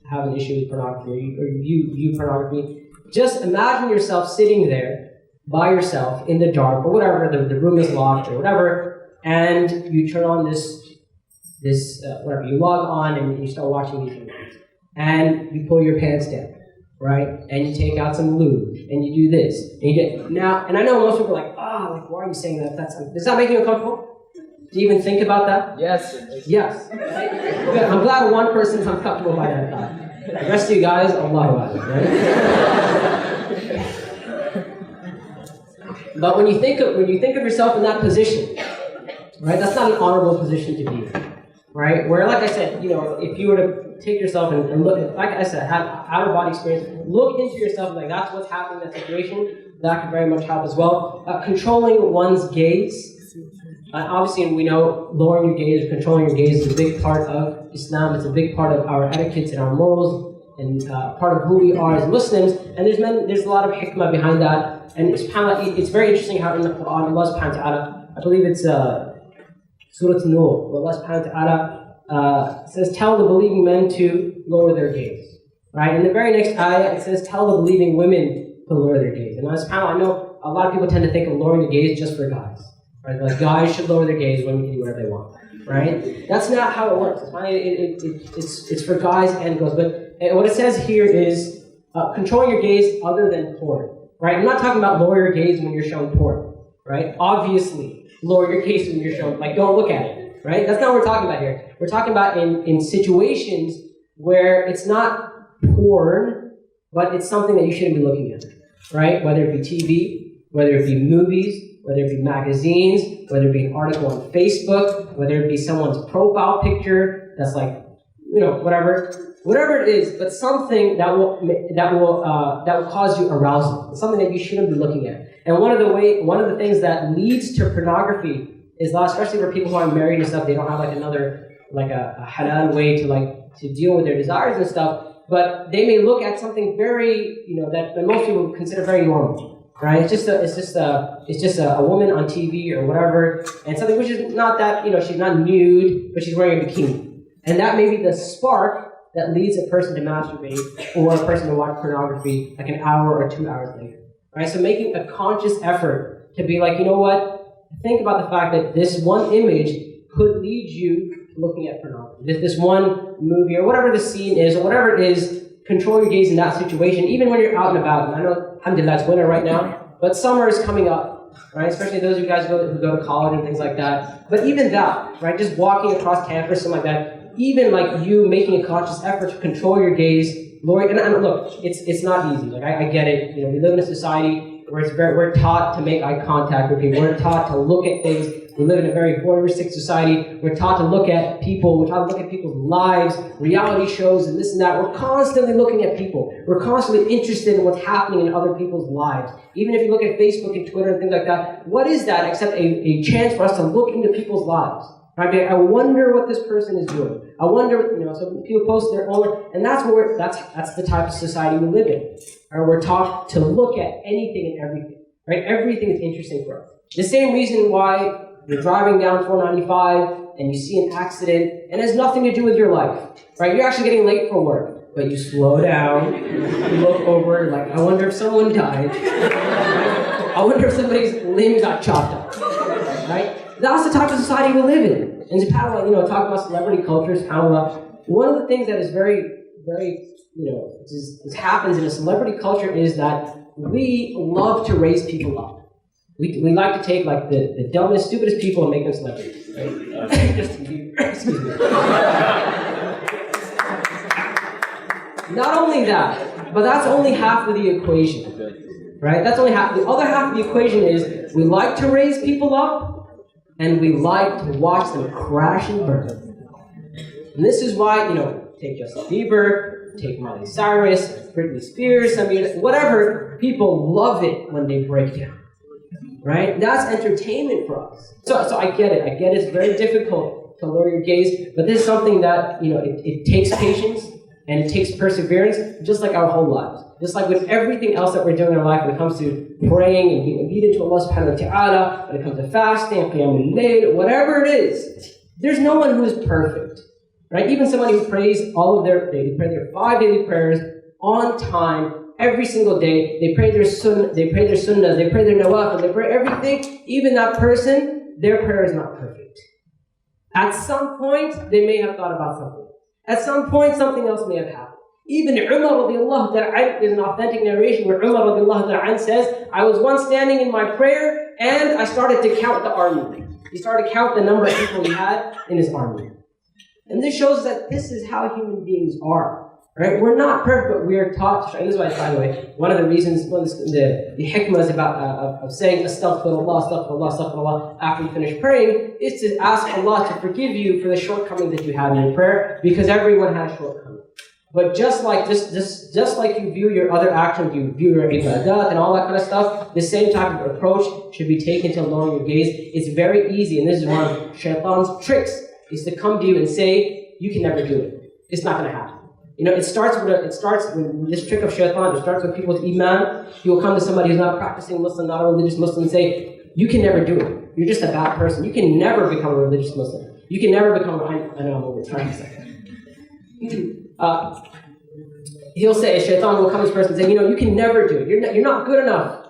have an issue with pornography or you view pornography. Just imagine yourself sitting there by yourself in the dark or whatever, the room is locked or whatever, and you turn on this whatever, you log on and you start watching these movies. And you pull your pants down, right? And you take out some lube and you do this. And and I know most people are like, why are you saying that? Does that make you uncomfortable? Do you even think about that? Yes. Yes. Good. I'm glad one person's uncomfortable by that thought. The rest of you guys, Allahu Akbar, right? But when you think of yourself in that position, right, that's not an honorable position to be in, right? Where, like I said, if you were to take yourself and look, like I said, have outer body experience, look into yourself like that's what's happening in that situation, that could very much help as well. Controlling one's gaze. Obviously, we know lowering your gaze, controlling your gaze is a big part of Islam. It's a big part of our etiquettes and our morals, and part of who we are as Muslims. And there's a lot of hikmah behind that. And it's very interesting how in the Quran, Allah subhanahu wa ta'ala, I believe it's Surah An-Nur, where Allah subhanahu wa ta'ala says, tell the believing men to lower their gaze. Right? In the very next ayah, it says, tell the believing women to lower their gaze. And I know a lot of people tend to think of lowering the gaze just for guys. Right? Like guys should lower their gaze, women can do whatever they want. Right? That's not how it works. It's for guys and girls. But what it says here is controlling your gaze other than porn. Right? I'm not talking about lower your gaze when you're showing porn. right? Obviously, lower your gaze when you're shown, like don't look at it, right? That's not what we're talking about here. We're talking about in situations where it's not porn, but it's something that you shouldn't be looking at, right? Whether it be TV, whether it be movies, whether it be magazines, whether it be an article on Facebook, whether it be someone's profile picture that's like, whatever it is, but something that will cause you arousal. It's something that you shouldn't be looking at. And one of the things that leads to pornography is that, especially for people who are married and stuff, they don't have like a halal way to deal with their desires and stuff. But they may look at something very, that most people would consider very normal, right? It's just a woman on TV or whatever, and something which is not that, she's not nude, but she's wearing a bikini. And that may be the spark that leads a person to masturbate or a person to watch pornography like an hour or 2 hours later, right? So making a conscious effort to be like, you know what? Think about the fact that this one image could lead you to looking at pornography. This one movie or whatever the scene is or whatever it is, control your gaze in that situation, even when you're out and about. And I know, alhamdulillah, it's winter right now, but summer is coming up, right? Especially those of you guys who go to college and things like that. But even that, right? Just walking across campus, something like that, even like you making a conscious effort to control your gaze, Lord, and look, it's not easy. Like I get it. We live in a society where we're taught to make eye contact with people. We're taught to look at things. We live in a very voyeuristic society. We're taught to look at people. We're taught to look at people's lives, reality shows, and this and that. We're constantly looking at people. We're constantly interested in what's happening in other people's lives. Even if you look at Facebook and Twitter and things like that, what is that except a chance for us to look into people's lives? Right? I wonder what this person is doing. I wonder, so people post their own, and that's the type of society we live in. Right? We're taught to look at anything and everything. Right? Everything is interesting for us. The same reason why you're driving down 495 and you see an accident and it has nothing to do with your life. Right? You're actually getting late for work, but you slow down, you look over, like, I wonder if someone died. I wonder if somebody's limb got chopped off. Right? That's the type of society we live in. And SubhanAllah, talking about celebrity culture, SubhanAllah, one of the things that is very, very, this happens in a celebrity culture is that we love to raise people up. We like to take like the dumbest, stupidest people and make them celebrities, right? Excuse me. Not only that, but that's only half of the equation, right? That's only half. The other half of the equation is we like to raise people up, and we like to watch them crash and burn. And this is why, take Justin Bieber, take Miley Cyrus, Britney Spears, whatever, people love it when they break down. Right? That's entertainment for us. So I get it. It's very difficult to lower your gaze, but this is something that, it takes patience and it takes perseverance, just like our whole lives. Just like with everything else that we're doing in our life when it comes to praying and being obedient to Allah subhanahu wa ta'ala, when it comes to fasting, qiyamul layl, whatever it is, there's no one who is perfect. Right? Even somebody who prays they pray their 5 daily prayers on time, every single day, they pray their sunnahs, they pray their nawafil, they pray everything, even that person, their prayer is not perfect. At some point, they may have thought about something. At some point, something else may have happened. Even Umar radiallahu ta'ala, there's an authentic narration where Umar radiallahu ta'ala says, I was once standing in my prayer and I started to count the army. He started to count the number of people he had in his army. And this shows that this is how human beings are. Right? We're not perfect, but we are taught to. And this is why, by the way, one of the reasons, the hikmah is about of saying astaghfirullah, astaghfirullah, astaghfirullah after you finish praying, is to ask Allah to forgive you for the shortcomings that you had in your prayer, because everyone has shortcomings. But just like you view your other actions, you view your ibadat and all that kind of stuff, the same type of approach should be taken to lower your gaze. It's very easy, and this is one of shaitan's tricks, is to come to you and say, you can never do it. It's not going to happen. It starts with this trick of shaitan. It starts with people's iman. You will come to somebody who's not a practicing Muslim, not a religious Muslim, and say, you can never do it. You're just a bad person. You can never become a religious Muslim. You can never become I know I'm over time. He'll say, shaitan will come to this person and say, you can never do it. You're not good enough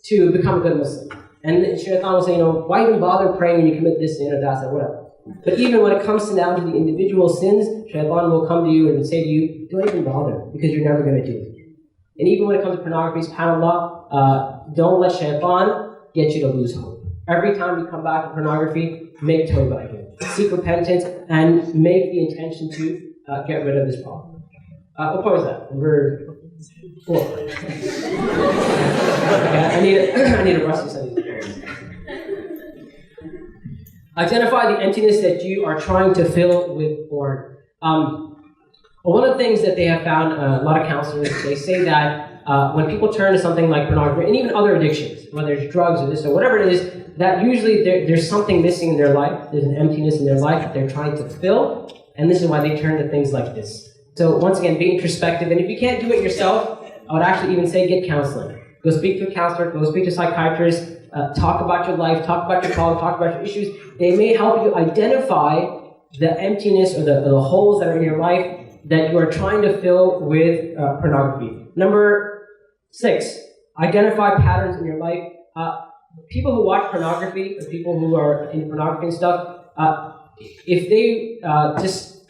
to become a good Muslim. And shaitan will say, why even bother praying when you commit this sin or that or whatever. But even when it comes down to the individual sins, shaitan will come to you and say to you, don't even bother, because you're never going to do it. And even when it comes to pornography, subhanAllah, don't let shaitan get you to lose hope. Every time you come back to pornography, make tawbah again. Seek repentance and make the intention to get rid of this problem. What part was that? Number 4. Okay, I need to rush through some of these areas. Identify the emptiness that you are trying to fill with porn. One of the things that they have found, a lot of counselors, they say that when people turn to something like pornography, and even other addictions, whether it's drugs or this or whatever it is, that usually there's something missing in their life, there's an emptiness in their life that they're trying to fill, and this is why they turn to things like this. So once again, be introspective, and if you can't do it yourself, I would actually even say get counseling. Go speak to a counselor, go speak to a psychiatrist, talk about your life, talk about your problem, talk about your issues. They may help you identify the emptiness or the holes that are in your life that you are trying to fill with pornography. Number 6, identify patterns in your life. People who watch pornography, or people who are in pornography and stuff, if they just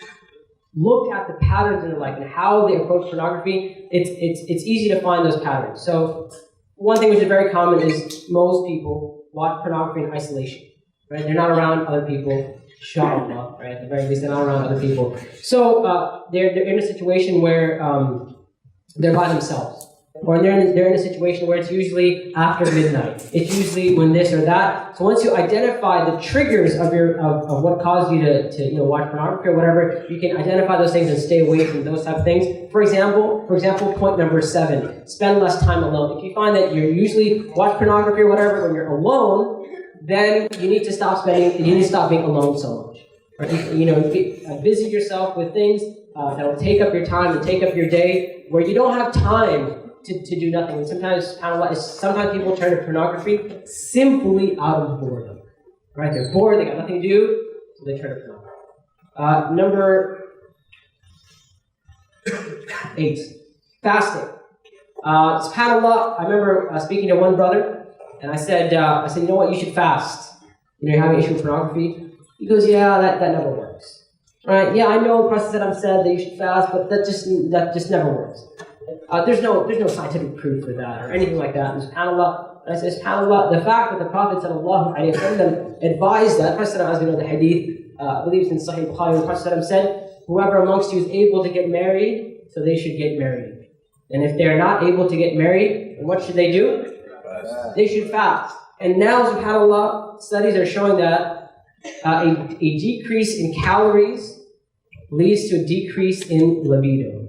look at the patterns in their life and how they approach pornography, it's easy to find those patterns. So one thing which is very common is most people watch pornography in isolation. Right? They're not around other people. Inshallah, right? At the very least, they're not around other people. So they're in a situation where they're by themselves. Or they're in a situation where it's usually after midnight. It's usually when this or that. So once you identify the triggers of what caused you to watch pornography or whatever, you can identify those things and stay away from those type of things. For example, point number 7, spend less time alone. If you find that you usually watch pornography or whatever when you're alone, then you need to stop being alone so much. Right? Busy yourself with things that will take up your time and take up your day, where you don't have time to do nothing. And sometimes people turn to pornography simply out of boredom. Right? They're bored, they got nothing to do, so they turn to pornography. Number 8, fasting. SubhanAllah, I remember speaking to one brother, and I said, you know what, you should fast. You're having an issue with pornography. He goes, yeah, that never works. Right? Yeah, I know the Prophet said that you should fast, but that just never works. There's no scientific proof for that or anything like that. And SubhanAllah, I said, SubhanAllah, the fact that the Prophet advised that, Prophet, as we know the hadith, I believe it's in Sahih Bukhari, the Prophet said, whoever amongst you is able to get married, so they should get married. And if they're not able to get married, then what should they do? They should fast. And now, SubhanAllah, studies are showing that a decrease in calories leads to a decrease in libido.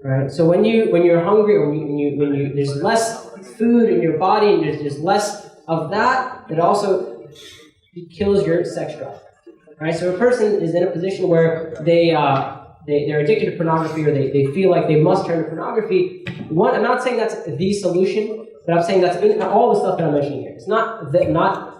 Right? So when you're hungry, or when there's less food in your body, and there's less of that, it also kills your sex drive. Right? So a person is in a position where they're addicted to pornography, or they feel like they must turn to pornography. I'm not saying that's the solution, but I'm saying that's in all the stuff that I'm mentioning here. It's not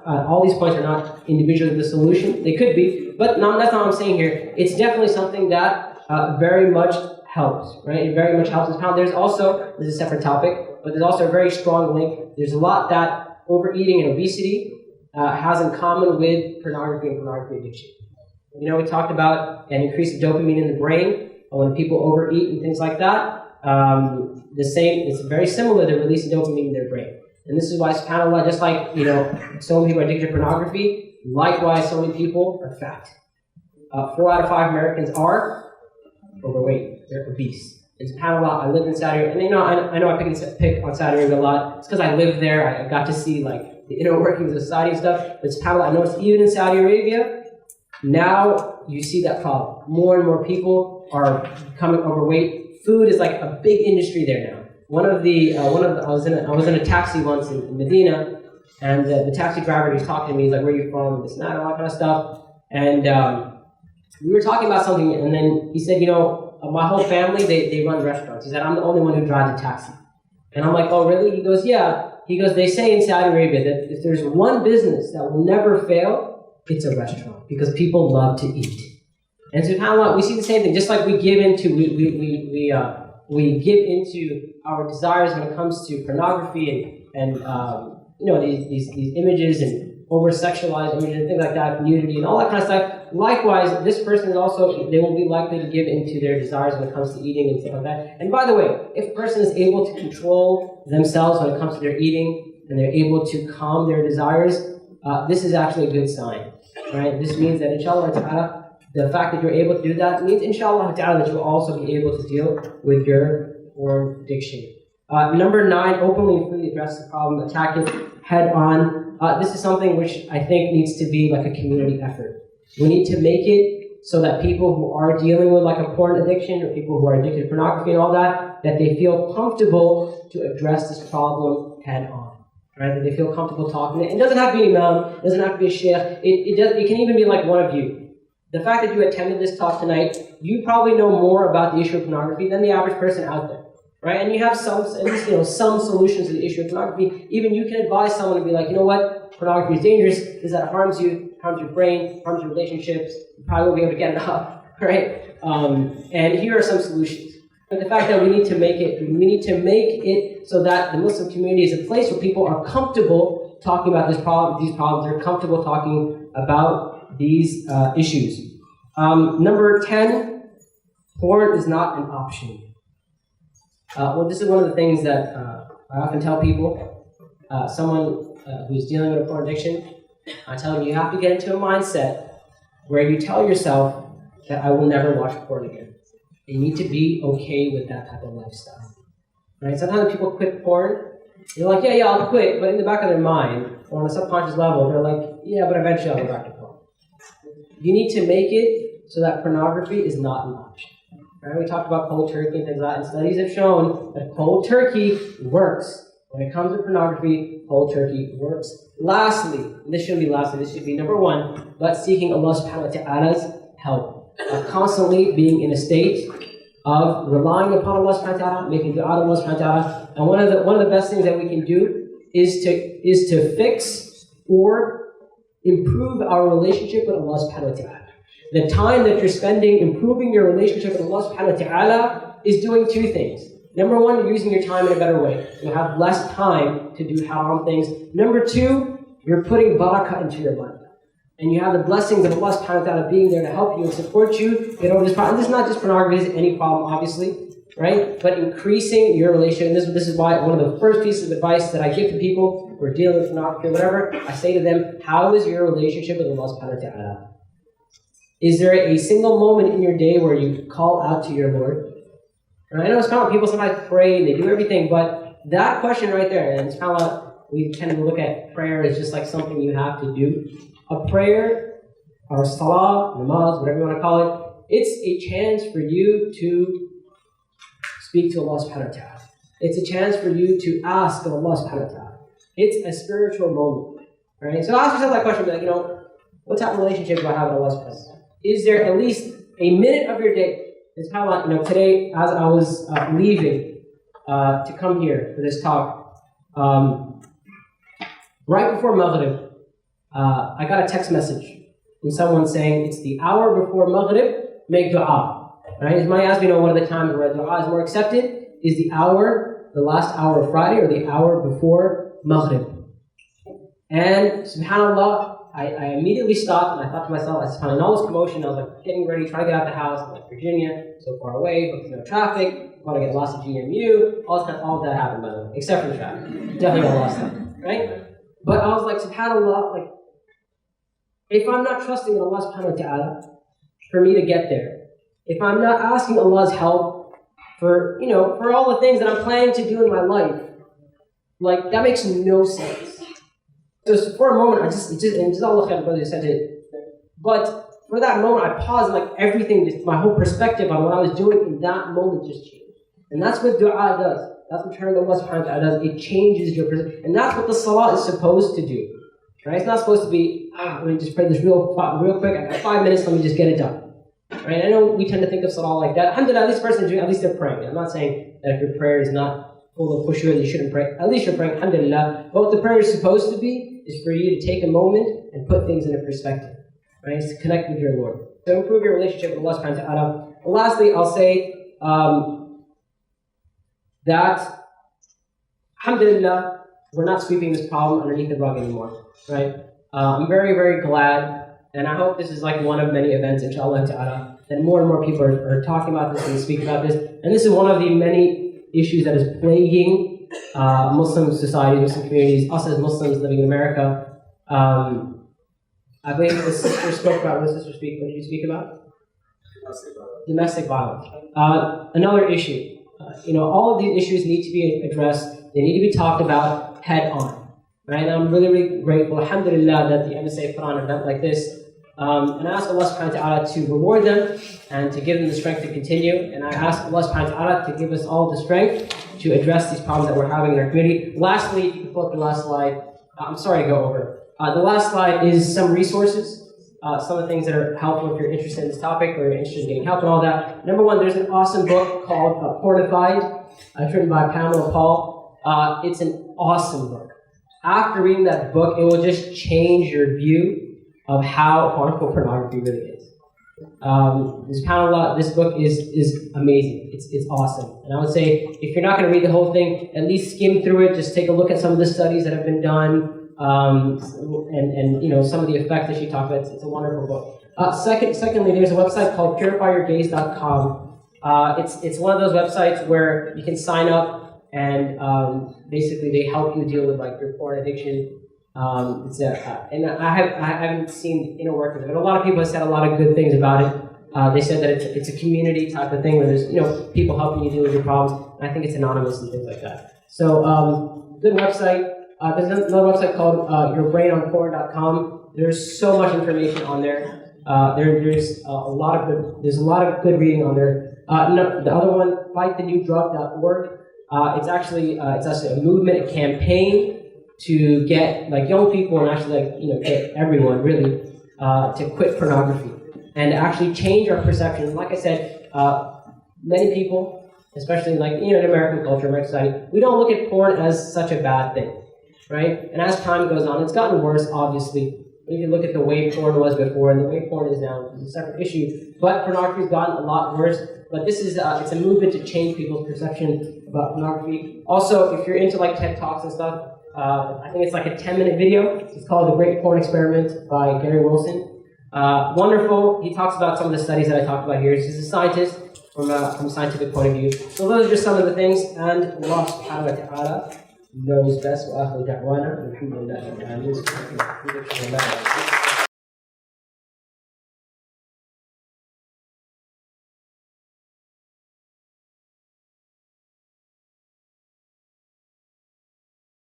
all these points are not individually the solution. They could be, but that's not what I'm saying here. It's definitely something that very much helps, right? It very much helps. There's a separate topic, but there's also a very strong link. There's a lot that overeating and obesity has in common with pornography and pornography addiction. We talked about an increase of dopamine in the brain when people overeat and things like that. It's very similar to releasing dopamine in their brain. And this is why, SubhanAllah, just like, so many people are addicted to pornography, likewise, so many people are fat. 4 out of 5 Americans are overweight. They're obese. And SubhanAllah, I live in Saudi Arabia, and I know I pick on Saudi Arabia a lot. It's because I live there. I got to see, the inner workings of society and stuff. But SubhanAllah, I noticed even in Saudi Arabia, now you see that problem. More and more people are becoming overweight. Food is like a big industry there now. I was in a taxi once in Medina, and the taxi driver, he was talking to me. He's like, "Where are you from?" This and that, all that kind of stuff. And we were talking about something, and then he said, my whole family, they run restaurants. He said, I'm the only one who drives a taxi. And I'm like, oh, really? He goes, yeah. He goes, they say in Saudi Arabia that if there's one business that will never fail, it's a restaurant, because people love to eat. And SubhanAllah, we see the same thing. Just like we give into, we give into our desires when it comes to pornography and these images and over-sexualized images and things like that, nudity and all that kind of stuff. Likewise, this person is also, they will be likely to give into their desires when it comes to eating and stuff like that. And by the way, if a person is able to control themselves when it comes to their eating, and they're able to calm their desires, this is actually a good sign, right? This means that inshallah ta'ala, the fact that you're able to do that means inshallah ta'ala that you'll also be able to deal with your porn addiction. Number 9, openly and freely address the problem, attack it head on. This is something which I think needs to be like a community effort. We need to make it so that people who are dealing with like a porn addiction or people who are addicted to pornography and all that, that they feel comfortable to address this problem head on. Right? That they feel comfortable talking. It doesn't have to be an imam, it doesn't have to be a sheikh, it can even be like one of you. The fact that you attended this talk tonight, you probably know more about the issue of pornography than the average person out there. Right? And you have some solutions to the issue of pornography. Even you can advise someone to be like, you know what, pornography is dangerous because that harms you, harms your brain, harms your relationships, you probably won't be able to get it up, right? And here are some solutions. But the fact that we need to make it so that the Muslim community is a place where people are comfortable talking about these problems, they're comfortable talking about these issues. Number 10, porn is not an option. Well, this is one of the things that I often tell people. Someone who's dealing with a porn addiction, I tell them you have to get into a mindset where you tell yourself that I will never watch porn again. You need to be okay with that type of lifestyle. Right? Sometimes people quit porn, they're like, yeah, I'll quit, but in the back of their mind, or on a subconscious level, they're like, yeah, but eventually I'll go back to porn. You need to make it so that pornography is not an option. Right? We talked about cold turkey and things like that, and studies have shown that cold turkey works. When it comes to pornography, cold turkey works. Lastly, and this shouldn't be lastly, this should be number 1, but seeking Allah subhanahu wa ta'ala's help. Constantly being in a state of relying upon Allah subhanahu wa ta'ala, making dua to Allah subhanahu wa ta'ala. And one of the best things that we can do is to fix or improve our relationship with Allah subhanahu wa ta'ala. The time that you're spending improving your relationship with Allah subhanahu wa ta'ala is doing 2 things. Number 1, you're using your time in a better way. You have less time to do haram things. Number 2, you're putting barakah into your life. And you have the blessings of Allah subhanahu wa ta'ala being there to help you and support you get over this problem. This is not just pornography, this is any problem, obviously, right? But increasing your relationship. And this is why one of the first pieces of advice that I give to people who are dealing with pornography or whatever, I say to them, how is your relationship with Allah subhanahu wa ta'ala? Is there a single moment in your day where you call out to your Lord? And I know SubhanAllah, people sometimes pray, they do everything, but that question right there, and SubhanAllah, we tend to look at prayer as just like something you have to do. A prayer, or salah, namaz, whatever you want to call it, it's a chance for you to speak to Allah subhanahu wa ta'ala. It's a chance for you to ask of Allah subhanahu wa ta'ala. It's a spiritual moment. Right? So ask yourself that question, be like, what type of relationship do I have with Allah subhanahu wa ta'ala? Is there at least a minute of your day? It's kind of like, today as I was leaving to come here for this talk, right before Maghrib, I got a text message from someone saying it's the hour before Maghrib, make dua. Right? As Maya asked me, one of the times where dua is more accepted is the last hour of Friday or the hour before Maghrib. And subhanAllah, I immediately stopped and I thought to myself, I was finding all this commotion, I was like getting ready, trying to get out of the house, I'm like Virginia, so far away, but there's no traffic, want to get lost at GMU, all of that happened by the way, except for the traffic. Definitely got lost there, right? But I was like, subhanAllah, if I'm not trusting Allah subhanahu wa ta'ala for me to get there, if I'm not asking Allah's help for all the things that I'm planning to do in my life, that makes no sense. So for a moment, and Jazakallah khair, brother, said it. But for that moment, I paused, everything, my whole perspective on what I was doing in that moment just changed. And that's what dua does. That's what turning to Allah subhanahu wa ta'ala does. It changes your perspective. And that's what the salah is supposed to do. Right? It's not supposed to be, let me just pray this real quick, I got 5 minutes, let me just get it done. Right? I know we tend to think of salah like that. Alhamdulillah, at least the person is doing, at least they're praying. I'm not saying that if your prayer is not full of khushu, you shouldn't pray. At least you're praying, alhamdulillah. But what the prayer is supposed to be is for you to take a moment and put things into perspective. Right? It's to connect with your Lord. So improve your relationship with Allah subhanahu wa ta'ala. And lastly, I'll say that, alhamdulillah, we're not sweeping this problem underneath the rug anymore. Right? I'm very, very glad, and I hope this is one of many events, inshallah ta'ala, that more and more people are talking about this and speaking about this. And this is one of the many issues that is plaguing Muslim societies, Muslim communities, us as Muslims living in America. I believe the sister spoke about, what did the sister speak? What did you speak about? Domestic violence. Another issue. All of these issues need to be addressed. They need to be talked about head on. Right? And I'm really, really grateful, alhamdulillah, that the MSA put on an event like this. And I ask Allah subhanahu wa ta'ala to reward them and to give them the strength to continue. And I ask Allah subhanahu wa ta'ala to give us all the strength to address these problems that we're having in our community. Lastly, if you can flip the last slide. I'm sorry to go over. The last slide is some resources. Some of the things that are helpful if you're interested in this topic or you're interested in getting help and all that. Number one, there's an awesome book called Pornified. It's written by Pamela Paul. It's an awesome book. After reading that book, it will just change your view of how harmful pornography really is. This book is amazing. It's awesome. And I would say, if you're not going to read the whole thing, at least skim through it. Just take a look at some of the studies that have been done. And some of the effects that she talked about. It's a wonderful book. Secondly, there's a website called purifyyourgaze.com. It's one of those websites where you can sign up and basically they help you deal with like your porn addiction. And I haven't seen the inner workings of it. A lot of people have said a lot of good things about it. They said that it's a community type of thing where there's people helping you deal with your problems. And I think it's anonymous and things like that. So good website. There's another website called yourbrainonporn.com. There's so much information on there. There's a lot of good reading on there. The other one, fightthenewdrug.org. It's actually a movement, a campaign to get like young people and actually get everyone really to quit pornography and to actually change our perception. Like I said, many people, especially in American culture, American society, we don't look at porn as such a bad thing. Right? And as time goes on, it's gotten worse, obviously. You can look at the way porn was before and the way porn is now. It's a separate issue. But pornography has gotten a lot worse. But this is it's a movement to change people's perception about pornography. Also, if you're into TED Talks and stuff, I think it's like a 10-minute video. It's called The Great Porn Experiment by Gary Wilson. Wonderful. He talks about some of the studies that I talked about here. He's a scientist from a scientific point of view. So those are just some of the things. And Allah subhanahu wa ta'ala knows best. وآخر دعوانا الحمد لله رب العالمين.